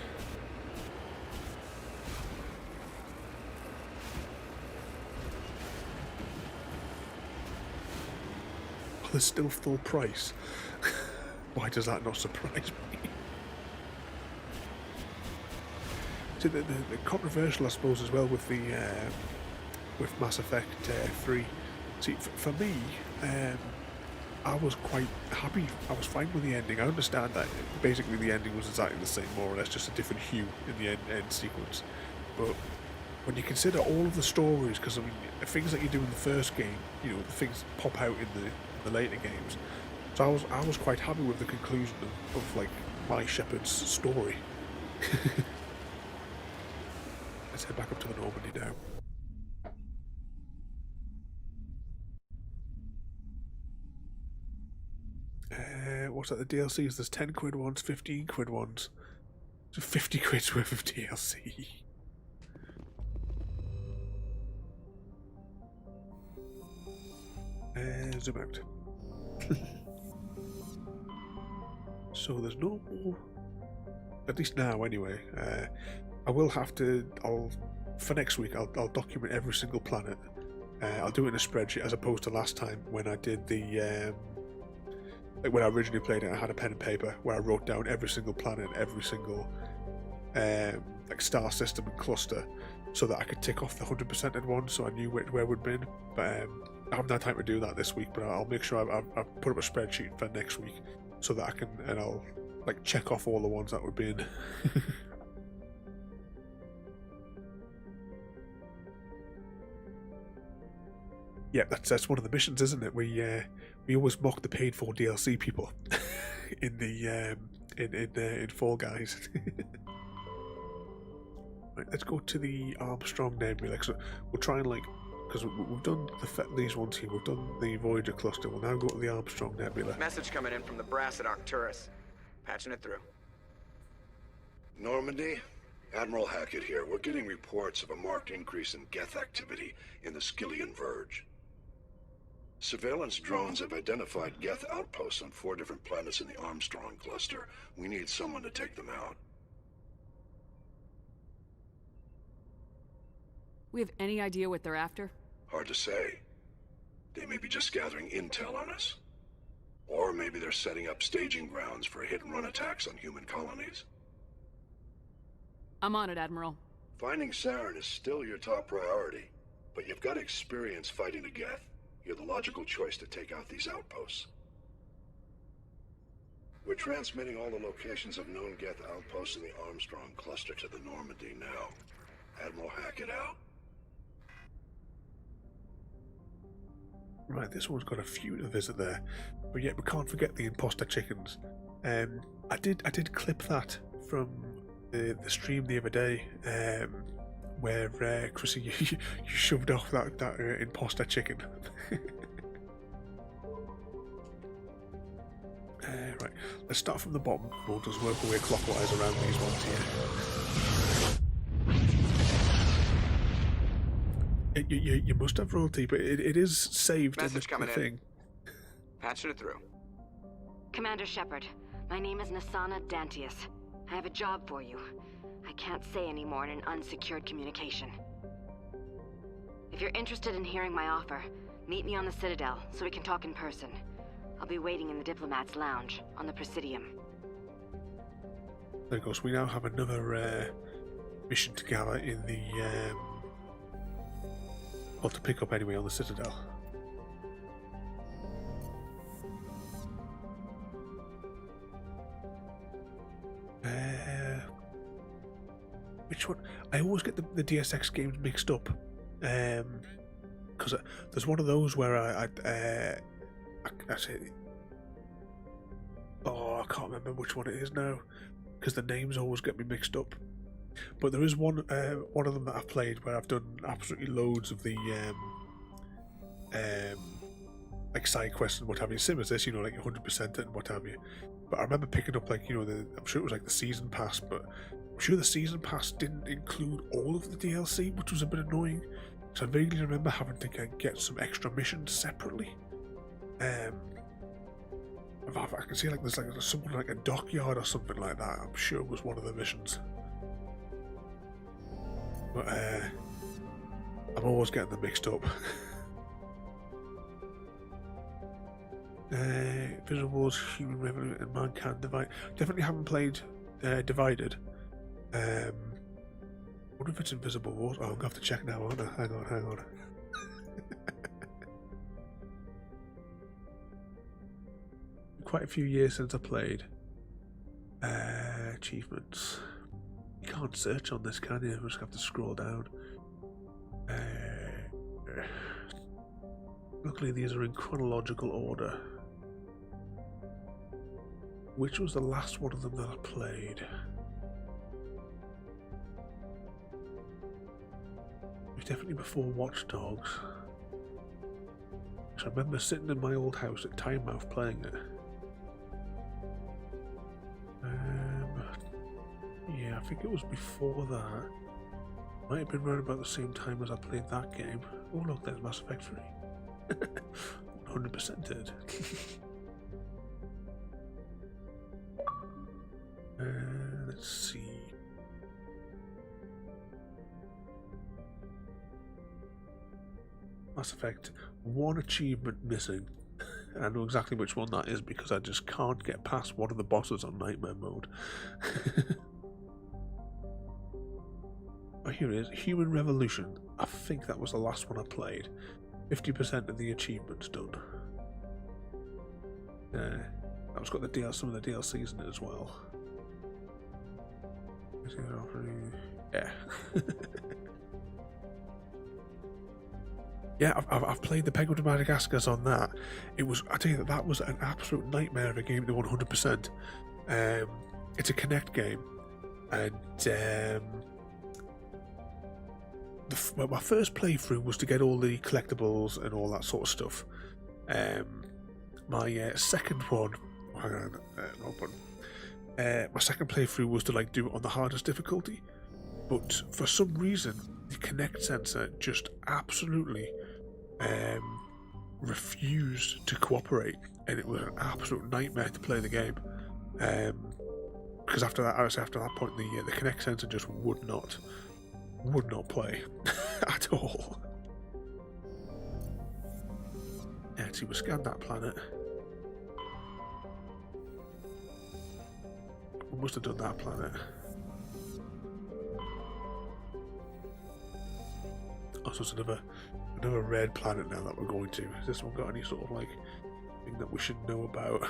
Speaker 1: Oh, there's still full price. Why does that not surprise me? See, the controversial, I suppose, as well with the with Mass Effect 3. See, for me, I was quite happy. I was fine with the ending. I understand that basically the ending was exactly the same, more or less, just a different hue in the end sequence. But when you consider all of the stories, because I mean, the things that you do in the first game, you know, the things pop out in the later games. So I was quite happy with the conclusion of like my Shepard's story. Let's head back up to the Normandy now. What's that? The DLCs? There's 10 quid ones, 15 quid ones. So 50 quid's worth of DLC. Zoom out. So there's no more. At least now, anyway. I will have to. For next week, I'll document every single planet. I'll do it in a spreadsheet as opposed to last time when I did the. Like when I originally played it, I had a pen and paper where I wrote down every single planet, every single like star system and cluster, so that I could tick off the 100%ed one, so I knew where we'd been. But I haven't had time to do that this week. But I'll make sure I put up a spreadsheet for next week, so that I can, and I'll like check off all the ones that would be in. Yeah, that's one of the missions, isn't it? We always mock the paid for DLC people in the in Fall Guys. Right, let's go to the Armstrong Nebula. So we'll try and because we've done these ones here. We've done the Voyager cluster. We'll now go to the Armstrong Nebula.
Speaker 4: Message coming in from the brass at Arcturus. Patching it through.
Speaker 5: Normandy? Admiral Hackett here. We're getting reports of a marked increase in Geth activity in the Skyllian Verge. Surveillance drones have identified Geth outposts on 4 different planets in the Armstrong cluster. We need someone to take them out.
Speaker 6: We have any idea what they're after?
Speaker 5: Hard to say. They may be just gathering intel on us. Or maybe they're setting up staging grounds for hit-and-run attacks on human colonies.
Speaker 6: I'm on it, Admiral.
Speaker 5: Finding Saren is still your top priority, but you've got experience fighting the Geth. You're the logical choice to take out these outposts. We're transmitting all the locations of known Geth outposts in the Armstrong cluster to the Normandy now. Admiral Hackett out. Right, this one's got a few to visit there, but yet we can't forget the imposter chickens. I did clip that from the stream the other day, where Chrissy, you shoved off that imposter chicken. Right, let's start from the bottom. We'll just work our way clockwise around these ones here. You must have royalty, but it is saved
Speaker 4: Message
Speaker 5: in the
Speaker 4: coming
Speaker 5: thing.
Speaker 4: Patching it through.
Speaker 9: Commander Shepard, my name is Nasana Dantius. I have a job for you. I can't say any more in an unsecured communication. If you're interested in hearing my offer, meet me on the Citadel so we can talk in person. I'll be waiting in the Diplomat's Lounge on the Presidium.
Speaker 1: There goes. We now have another mission to gather in the well, to pick up anyway on the Citadel. Which one? I always get the DSX games mixed up, because there's one of those where I say, oh, I can't remember which one it is now, because the names always get me mixed up. But there is one of them that I've played where I've done absolutely loads of the like side quests and what have you, same as this, you know, like 100% it and what have you. But I remember picking up, like, you know, I'm sure it was like the season pass, but I'm sure the season pass didn't include all of the DLC, which was a bit annoying. So I vaguely remember having to get some extra missions separately. I can see like there's like someone like a dockyard or something like that. I'm sure it was one of the missions. But I'm always getting them mixed up. Visibles, Human Revolution, and Mankind Divide. Definitely haven't played Divided. I wonder if it's Invisible Wars. Oh, I'm gonna have to check now, aren't I? Hang on. Quite a few years since I played. Achievements. You can't search on this, can you? You just have to scroll down. Luckily, these are in chronological order. Which was the last one of them that I played? It was definitely before Watch Dogs. I remember sitting in my old house at Timemouth playing it. Yeah, I think it was before that. Might have been right about the same time as I played that game. Oh look, there's Mass Effect 3. 100% did. Let's see. Mass Effect, one achievement missing. And I know exactly which one that is because I just can't get past one of the bosses on Nightmare mode. Oh, here it is. Human Revolution. I think that was the last one I played. 50% of the achievements done. That was got the some of the DLCs in it as well. Yeah. Yeah, I've played the Penguin of Madagascar's on that. It was, I tell you that was an absolute nightmare of a game to 100%. It's a Kinect game, and my first playthrough was to get all the collectibles and all that sort of stuff. My second one, hang on, my second playthrough was to like do it on the hardest difficulty, but for some reason the Kinect sensor just absolutely refused to cooperate, and it was an absolute nightmare to play the game. Because after that point, the Kinect sensor just would not play at all. Yeah, see, we scanned that planet. We must have done that planet. Oh, so it's another red planet now that we're going to. Has this one got any sort of like thing that we should know about?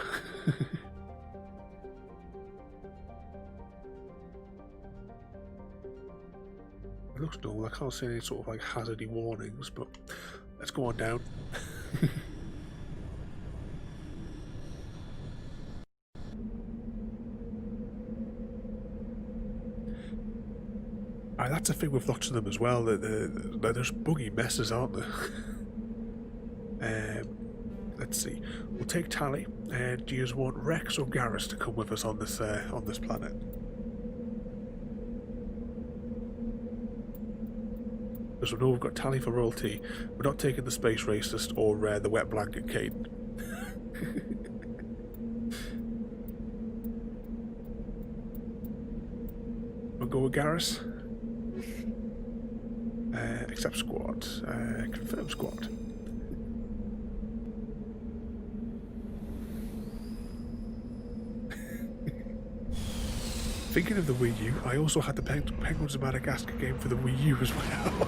Speaker 1: It looks dull. I can't see any sort of like hazardy warnings, but let's go on down. That's a thing with lots of them as well. They're just buggy messes, aren't they? Let's see. We'll take Tally. Do you want Rex or Garrus to come with us on this planet? Because we know we've got Tally for royalty. We're not taking the space racist or the wet blanket Kate. We'll go with Garrus. Accept squad. Confirm squad. Thinking of the Wii U, I also had the Penguins of Madagascar game for the Wii U as well.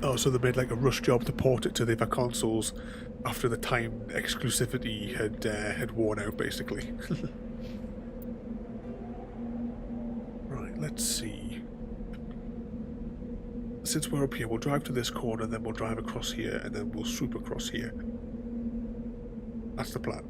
Speaker 1: Oh, so they made like a rush job to port it to the other consoles after the time exclusivity had worn out, basically. Right, let's see. Since we're up here, we'll drive to this corner, then we'll drive across here, and then we'll swoop across here. That's the plan.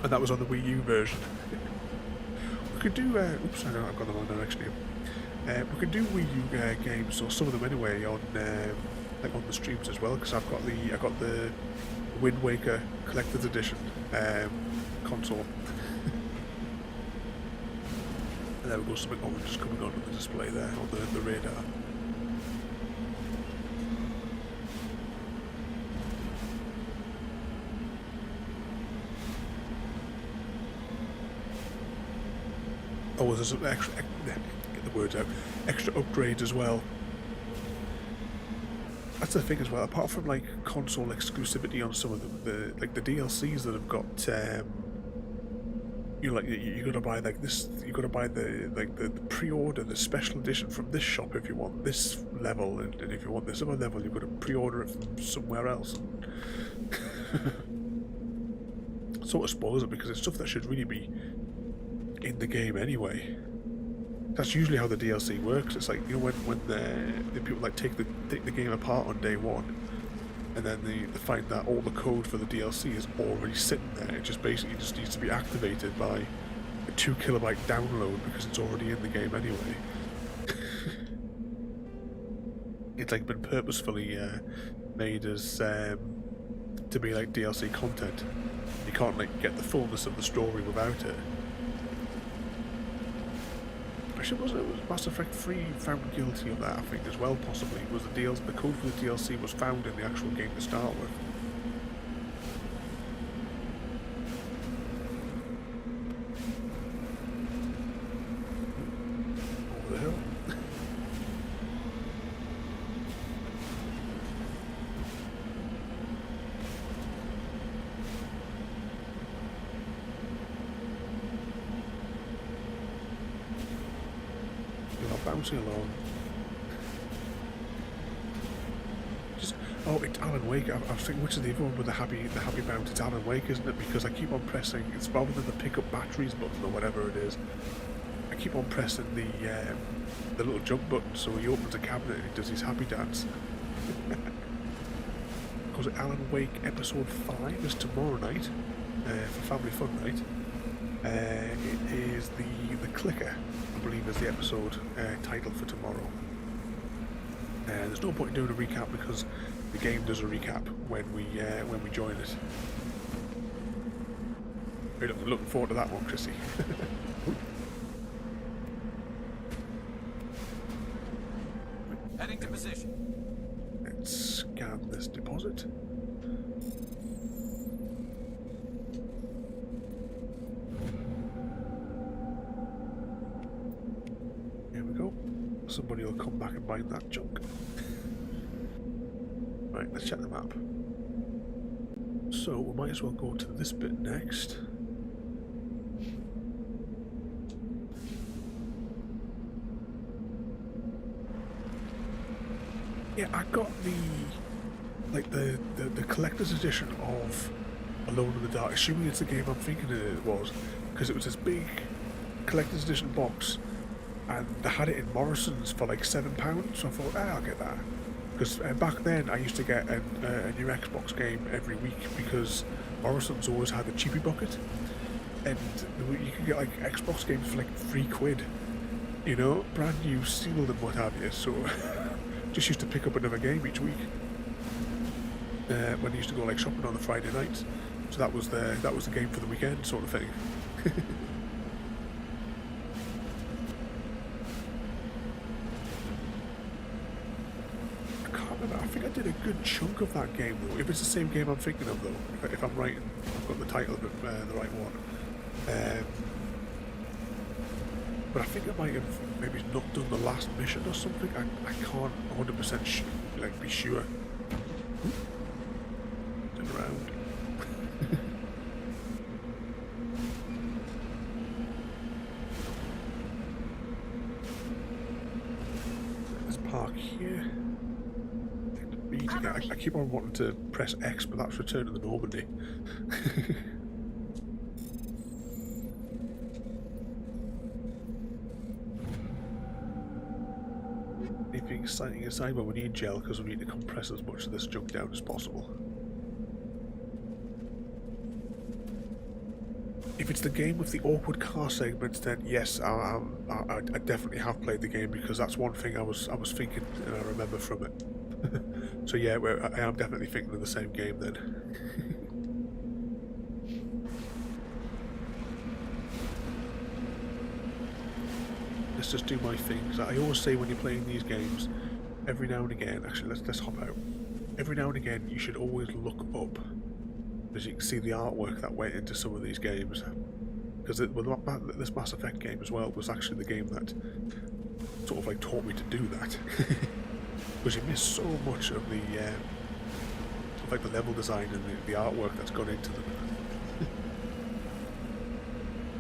Speaker 1: And that was on the Wii U version. could do. Oops, I know I've got the wrong direction here. We could do Wii U games, or some of them anyway, on like on the streams as well. Because I got the Wind Waker Collector's Edition console. And there we go. Something orange coming on the display there on the radar. Oh, there's some extra, get the words out, extra upgrades as well. That's the thing as well. Apart from like console exclusivity on some of the DLCs that have got, you gotta buy like this. You gotta buy the pre-order, the special edition from this shop if you want this level, and if you want this other level, you've got to pre-order it from somewhere else. Sort of spoils it because it's stuff that should really be in the game anyway. That's usually how the DLC works. It's like, you know, when the people like take the game apart on day one, and then they find that all the code for the DLC is already sitting there. It just basically just needs to be activated by a 2 kilobyte download because it's already in the game anyway. It's like been purposefully made as to be like DLC content. You can't like get the fullness of the story without it. Actually, was Mass Effect 3 found guilty of that, I think, as well, possibly. Was the code for the DLC was found in the actual game to start with. Over the hill. Bouncing along. Oh, it's Alan Wake. I was thinking, which is the other one with the happy bounce? It's Alan Wake, isn't it? Because I keep on pressing. It's rather than the pick up batteries button or whatever it is. I keep on pressing the little jump button, so he opens a cabinet and he does his happy dance. Because Alan Wake Episode 5 is tomorrow night for Family Fun Night. It is the Clicker, I believe, is the episode title for tomorrow. There's no point in doing a recap because the game does a recap when we join it. We're looking forward to that one, Chrissy.
Speaker 2: Heading to position.
Speaker 1: Let's scan this deposit. Somebody will come back and find that junk. Right, let's check the map. So we might as well go to this bit next. Yeah, I got the collector's edition of Alone in the Dark, assuming it's the game I'm thinking it was, because it was this big collector's edition box. And they had it in Morrison's for like £7, so I thought, I'll get that. Because back then I used to get a new Xbox game every week because Morrison's always had the cheapy bucket. And you could get like Xbox games for like £3, you know, brand new, sealed and what have you. So just used to pick up another game each week. When I used to go like shopping on the Friday nights. So that was the game for the weekend sort of thing. I think I did a good chunk of that game though. If it's the same game I'm thinking of though, if I'm right and I've got the title of it, the right one. But I think I might have maybe not done the last mission or something. I can't 100% be sure. Turn around. Let's park here. I keep on wanting to press X, but that's Return to the Normandy. Anything exciting inside? Well, we need gel because we need to compress as much of this junk down as possible. if it's the game with the awkward car segments, then yes, I definitely have played the game, because that's one thing I was thinking and I remember from it. So yeah, I am definitely thinking of the same game then. Let's just do my thing. I always say when you're playing these games, every now and again, actually let's hop out. Every now and again you should always look up, as you can see the artwork that went into some of these games. Because this Mass Effect game as well was actually the game that sort of like taught me to do that. Because you miss so much of the like the level design and the artwork that's gone into them.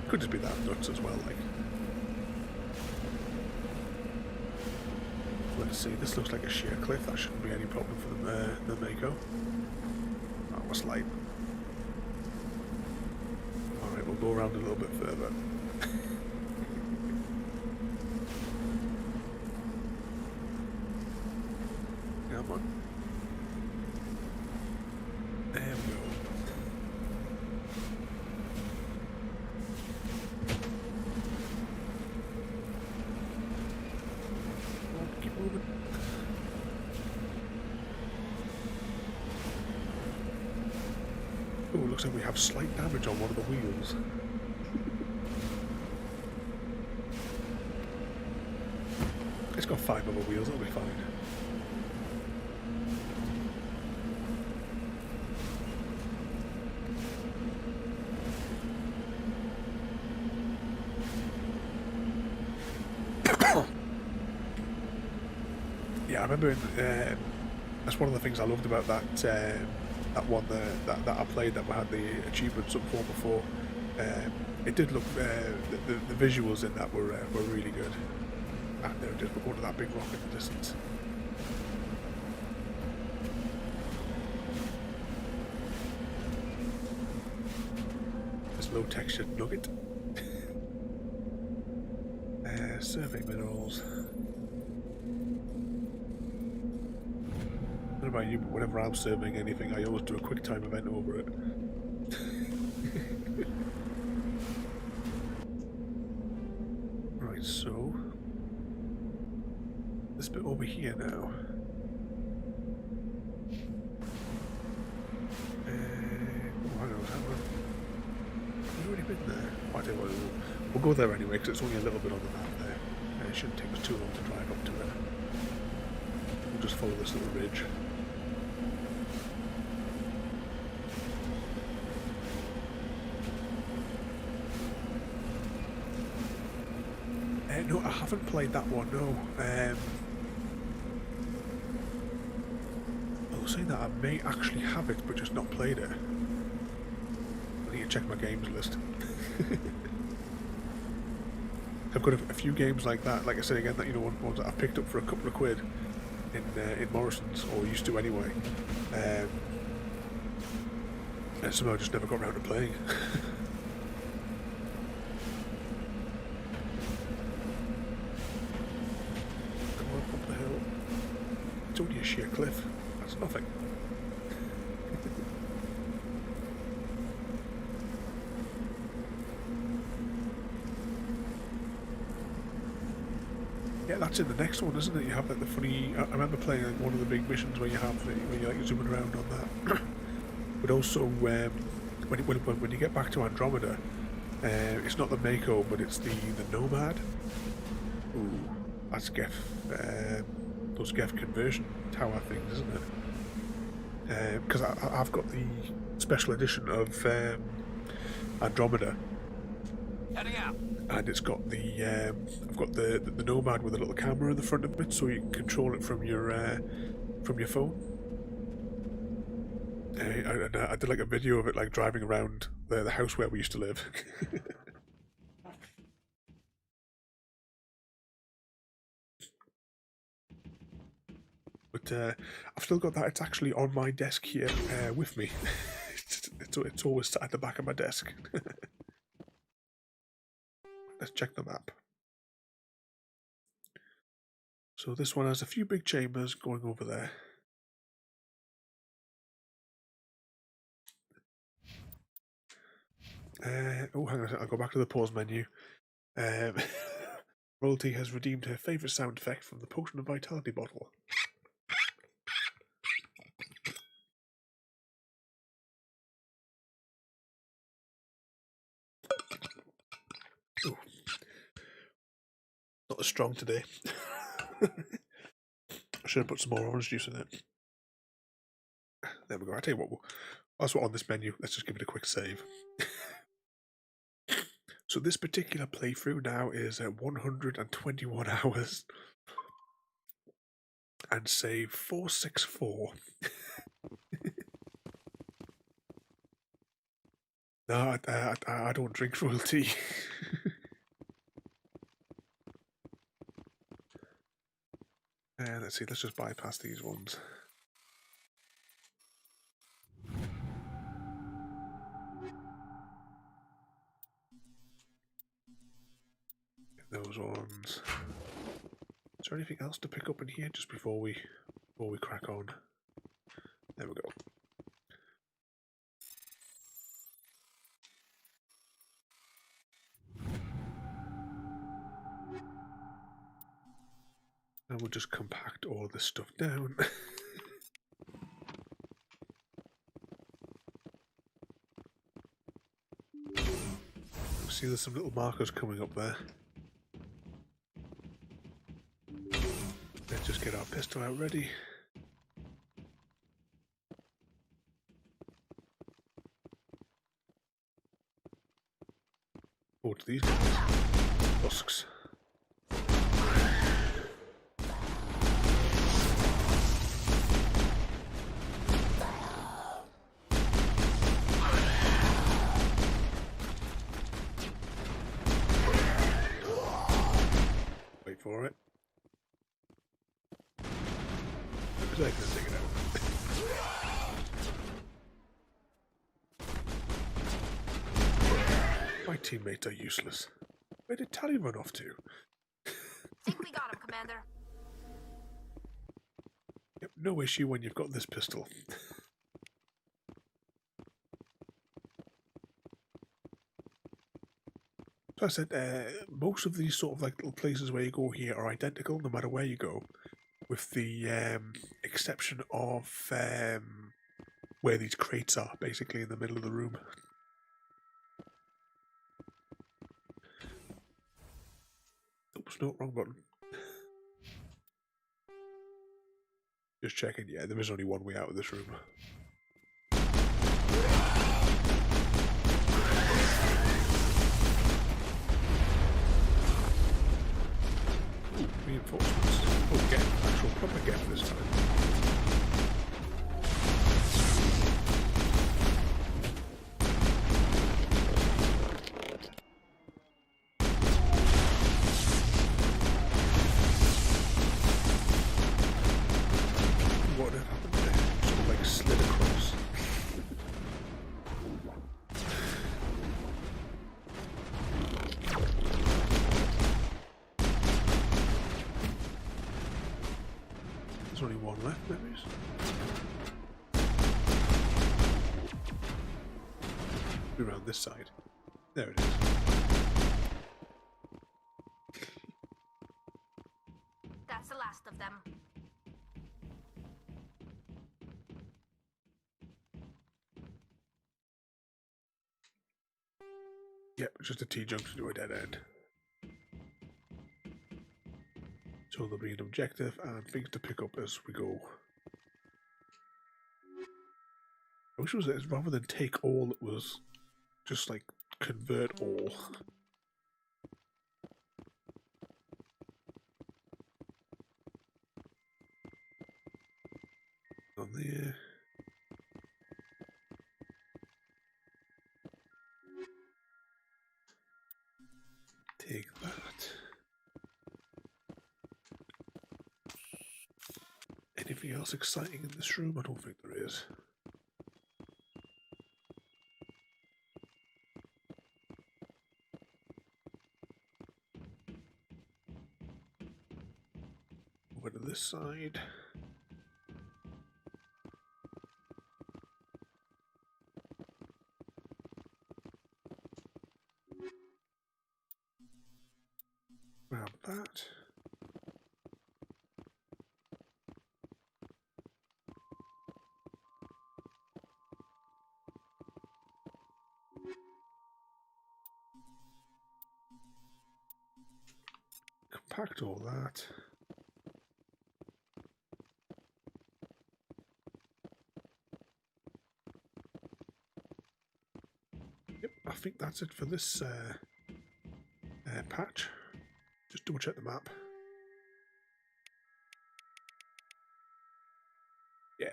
Speaker 1: Could just be that nuts as well, like. Let's see, this looks like a sheer cliff, that shouldn't be any problem for the Mako. Oh, what's light? Alright, we'll go around a little bit further. Come on. There we go. Keep moving. Oh, it looks like we have slight damage on one of the wheels. It's got 5 other wheels, that'll be fine. Yeah, I remember that's one of the things I loved about that that one that I played that we had the achievements up for before. It did look the visuals in that were really good. And they were just going to that big rock in the distance. This low textured nugget. Survey minerals. I don't know about you, but whenever I'm surveying anything, I always do a quick time event over it. Right, so this bit over here now. Oh, hang on, have we already been there? Oh, I tell you what, we'll go there anyway, because it's only a little bit on the map there. It shouldn't take us too long to drive up to it. We'll just follow this little ridge. No, I haven't played that one, no. I was saying that I may actually have it, but just not played it. I need to check my games list. I've got a few games like that, like I said again, that ones that I picked up for a couple of quid in Morrison's, or used to anyway. And somehow I just never got around to playing. It's only a sheer cliff. That's nothing. Yeah, that's in the next one, isn't it? You have like the funny. I remember playing like one of the big missions where you have where you're like zooming around on that. But also when you get back to Andromeda, it's not the Mako, but it's the Nomad. Ooh, that's Geth. Those Geth conversion tower things, isn't it? Because I've got the special edition of Andromeda.
Speaker 2: Heading out.
Speaker 1: And it's got the I've got the Nomad with a little camera in the front of it, so you can control it from your phone. I did like a video of it, like driving around the house where we used to live. But I've still got that. It's actually on my desk here with me. It's always sat at the back of my desk. Let's check the map. So this one has a few big chambers going over there. Oh, hang on, I'll go back to the pause menu. Royalty has redeemed her favourite sound effect from the Potion of Vitality bottle. Ooh. Not as strong today. I should have put some more orange juice in it. There we go. I tell you what, whilst we're on this menu, let's just give it a quick save. So this particular playthrough now is 121 hours. And save 464. No, I don't drink royalty. Let's see, let's just bypass these ones. Those ones. Is there anything else to pick up in here just before we crack on? There we go. And we'll just compact all this stuff down. See, there's some little markers coming up there. Let's just get our pistol out ready. Oh, to these guys. Husks. Wait for it. Is that gonna take it out? My teammates are useless. Where did Tally run off to?
Speaker 3: Think we got him, Commander.
Speaker 1: Yep, no issue when you've got this pistol. So I said, most of these sort of like little places where you go here are identical no matter where you go, with the exception of where these crates are, basically in the middle of the room. Oops, no, wrong button. Just checking, yeah, there is only one way out of this room. Ooh, reinforcements. Oh, get actual proper get this time. What had happened there? Sort of like slid across. There's only one left, maybe. Around this side. There it is.
Speaker 3: That's the last of them.
Speaker 1: Yep, just a T-junction to a dead end. So there'll be an objective and things to pick up as we go. I wish it was this, rather than take all, it was just like convert all. On there. Take that. Anything else exciting in this room? I don't think there is. Over to this side. that. Compact all that. Yep, I think that's it for this patch. Just double check the map. Yeah.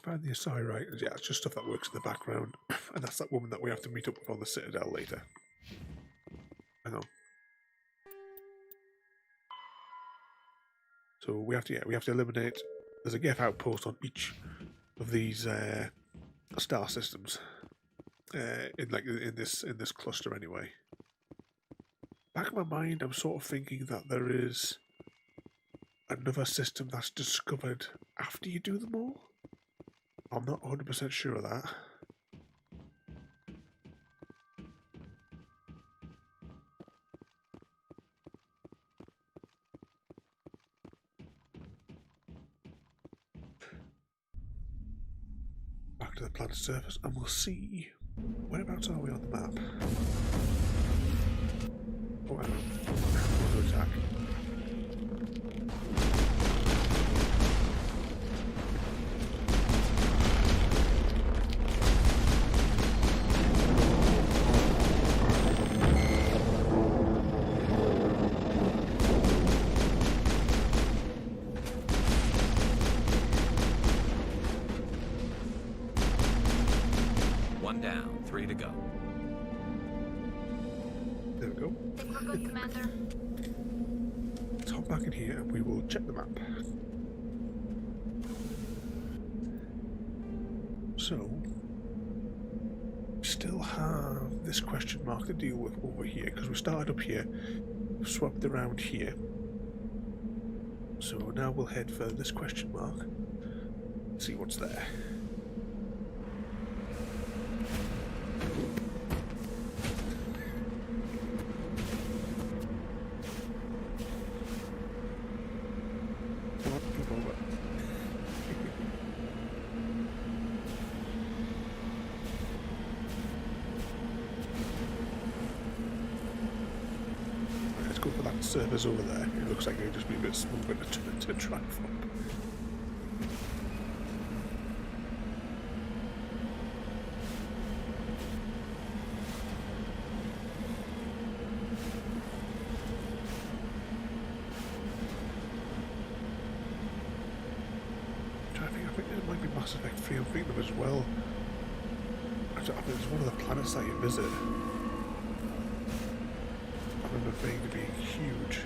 Speaker 1: Find the Asari writers. Yeah, it's just stuff that works in the background. And that's that woman that we have to meet up with on the Citadel later. Hang on. So we have to eliminate. There's a Geth outpost on each of these star systems. In this cluster anyway. Back in my mind, I'm sort of thinking that there is another system that's discovered after you do them all. I'm not 100% sure of that. Back to the planet's surface and we'll see whereabouts are we on the map. Oh, hang on. Auto attack.
Speaker 2: One down, 3 to go.
Speaker 1: There we go.
Speaker 3: Think we're good, Commander.
Speaker 1: Let's hop back in here and we will check the map. So, we still have this question mark to deal with over here because we started up here, swapped around here. So now we'll head for this question mark, see what's there. Servers over there. It looks like they'll just be a bit smoother to drive up. I think there might be Mass Effect 3 on them as well. I think it's one of the planets that you visit. I remember vaguely being huge.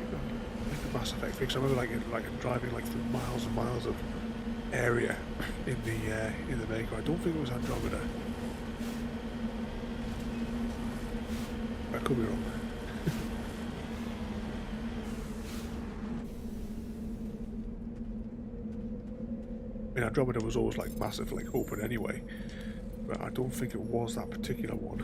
Speaker 1: I think the Mass Effect 3, because I remember like driving like through miles and miles of area in the Mako. I don't think it was Andromeda. I could be wrong. I mean, Andromeda was always like massive, like open anyway, but I don't think it was that particular one.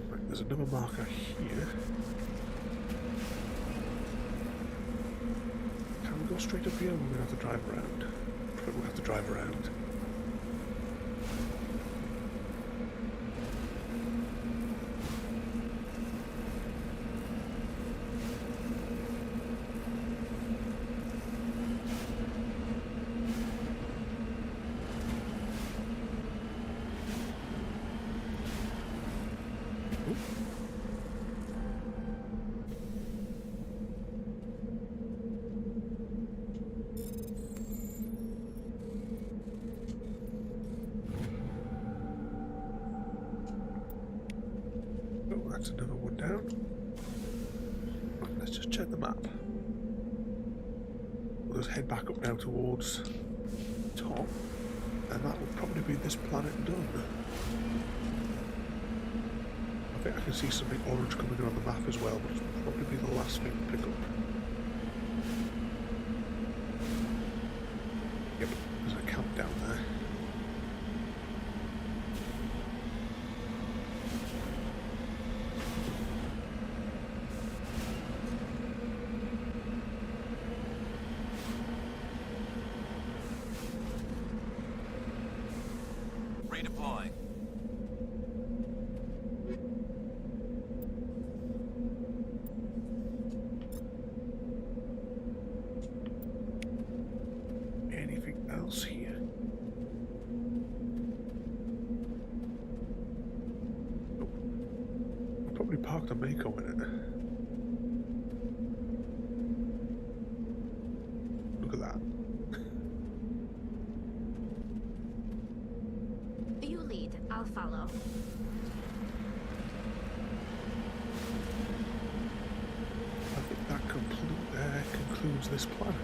Speaker 1: Right, there's another marker here. Can we go straight up here, or we're gonna have to drive around? We'll have to drive around. That's another one down. Let's just check the map. We'll just head back up now towards the top, and that will probably be this planet done. I think I can see something orange coming on the map as well, but it'll probably be the last thing to pick up. else here? Nope. I probably parked a Mako in it. Look at that.
Speaker 3: You lead, I'll follow.
Speaker 1: I think that concludes this planet.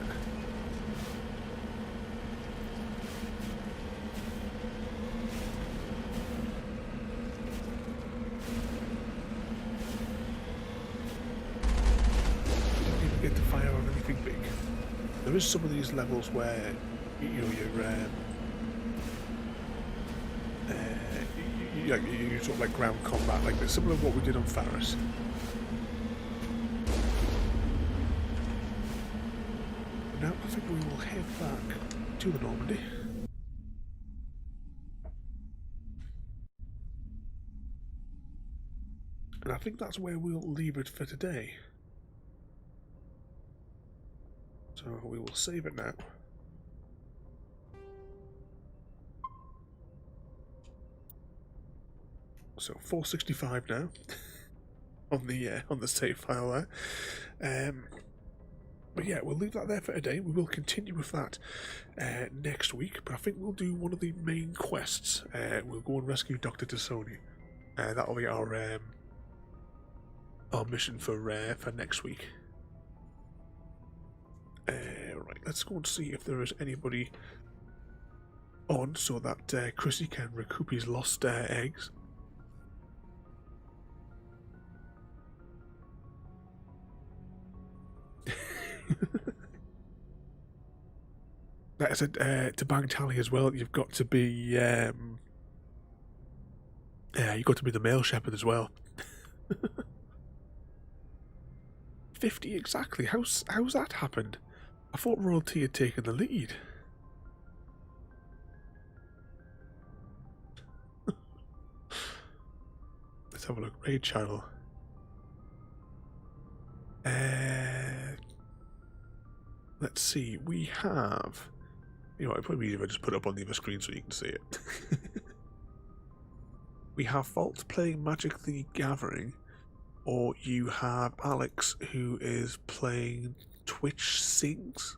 Speaker 1: Don't even get to fire on anything big. There is some of these levels where you sort of like ground combat, like similar to what we did on Faris. Now I think we will head back to the Normandy. And I think that's where we'll leave it for today. So we will save it now. So 465 now on the save file there. But yeah, we'll leave that there for today. We will continue with that next week, but I think we'll do one of the main quests. We'll go and rescue Dr. Tassoni. That'll be our mission for next week. Right, let's go and see if there is anybody on so that Chrissy can recoup his lost eggs. Like I said, to bang tally as well, you've got to be you've got to be the male shepherd as well. 50 exactly. How's that happened? I thought Royalty had taken the lead. Let's have a look. Raid channel. Let's see. We have. You know, it'd probably be easier if I just put it up on the other screen so you can see it. We have Vault playing Magic the Gathering, or you have Alex who is playing Twitch Sings.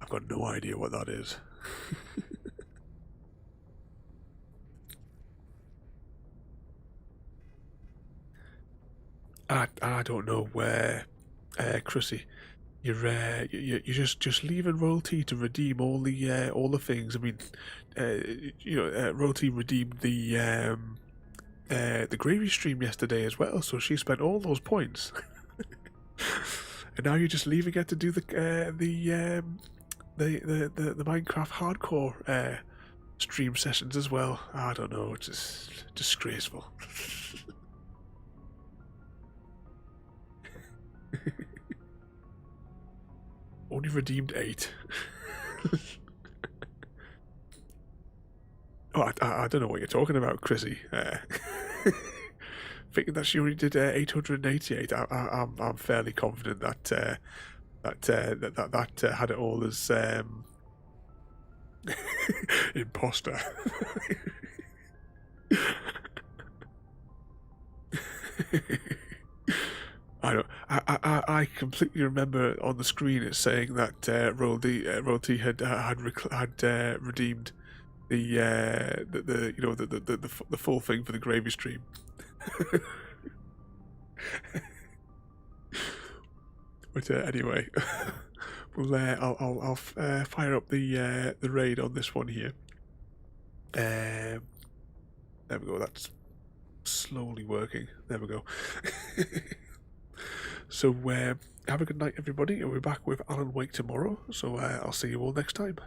Speaker 1: I've got no idea what that is. I don't know where, Chrissy. You're just leaving Royalty to redeem all the things. I mean, Royalty redeemed the gravy stream yesterday as well, so she spent all those points. And now you're just leaving her to do the Minecraft hardcore stream sessions as well. I don't know, it's just disgraceful. Only redeemed 8. Oh, I don't know what you're talking about, Chrissy. Thinking that she only did 888. I'm fairly confident that that had it all as imposter. I completely remember on the screen it saying that Royalty had redeemed the full thing for the gravy stream. But anyway, well, I'll fire up the raid on this one here. There we go. That's slowly working. There we go. So have a good night, everybody, and we'll be back with Alan Wake tomorrow. So I'll see you all next time.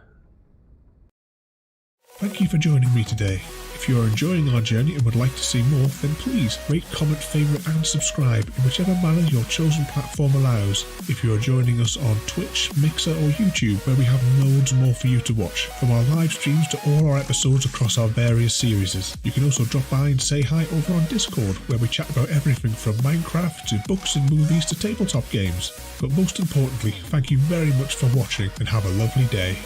Speaker 1: Thank you for joining me today. If you are enjoying our journey and would like to see more, then please rate, comment, favourite and subscribe in whichever manner your chosen platform allows. If you are joining us on Twitch, Mixer or YouTube, where we have loads more for you to watch, from our live streams to all our episodes across our various series. You can also drop by and say hi over on Discord, where we chat about everything from Minecraft to books and movies to tabletop games. But most importantly, thank you very much for watching and have a lovely day.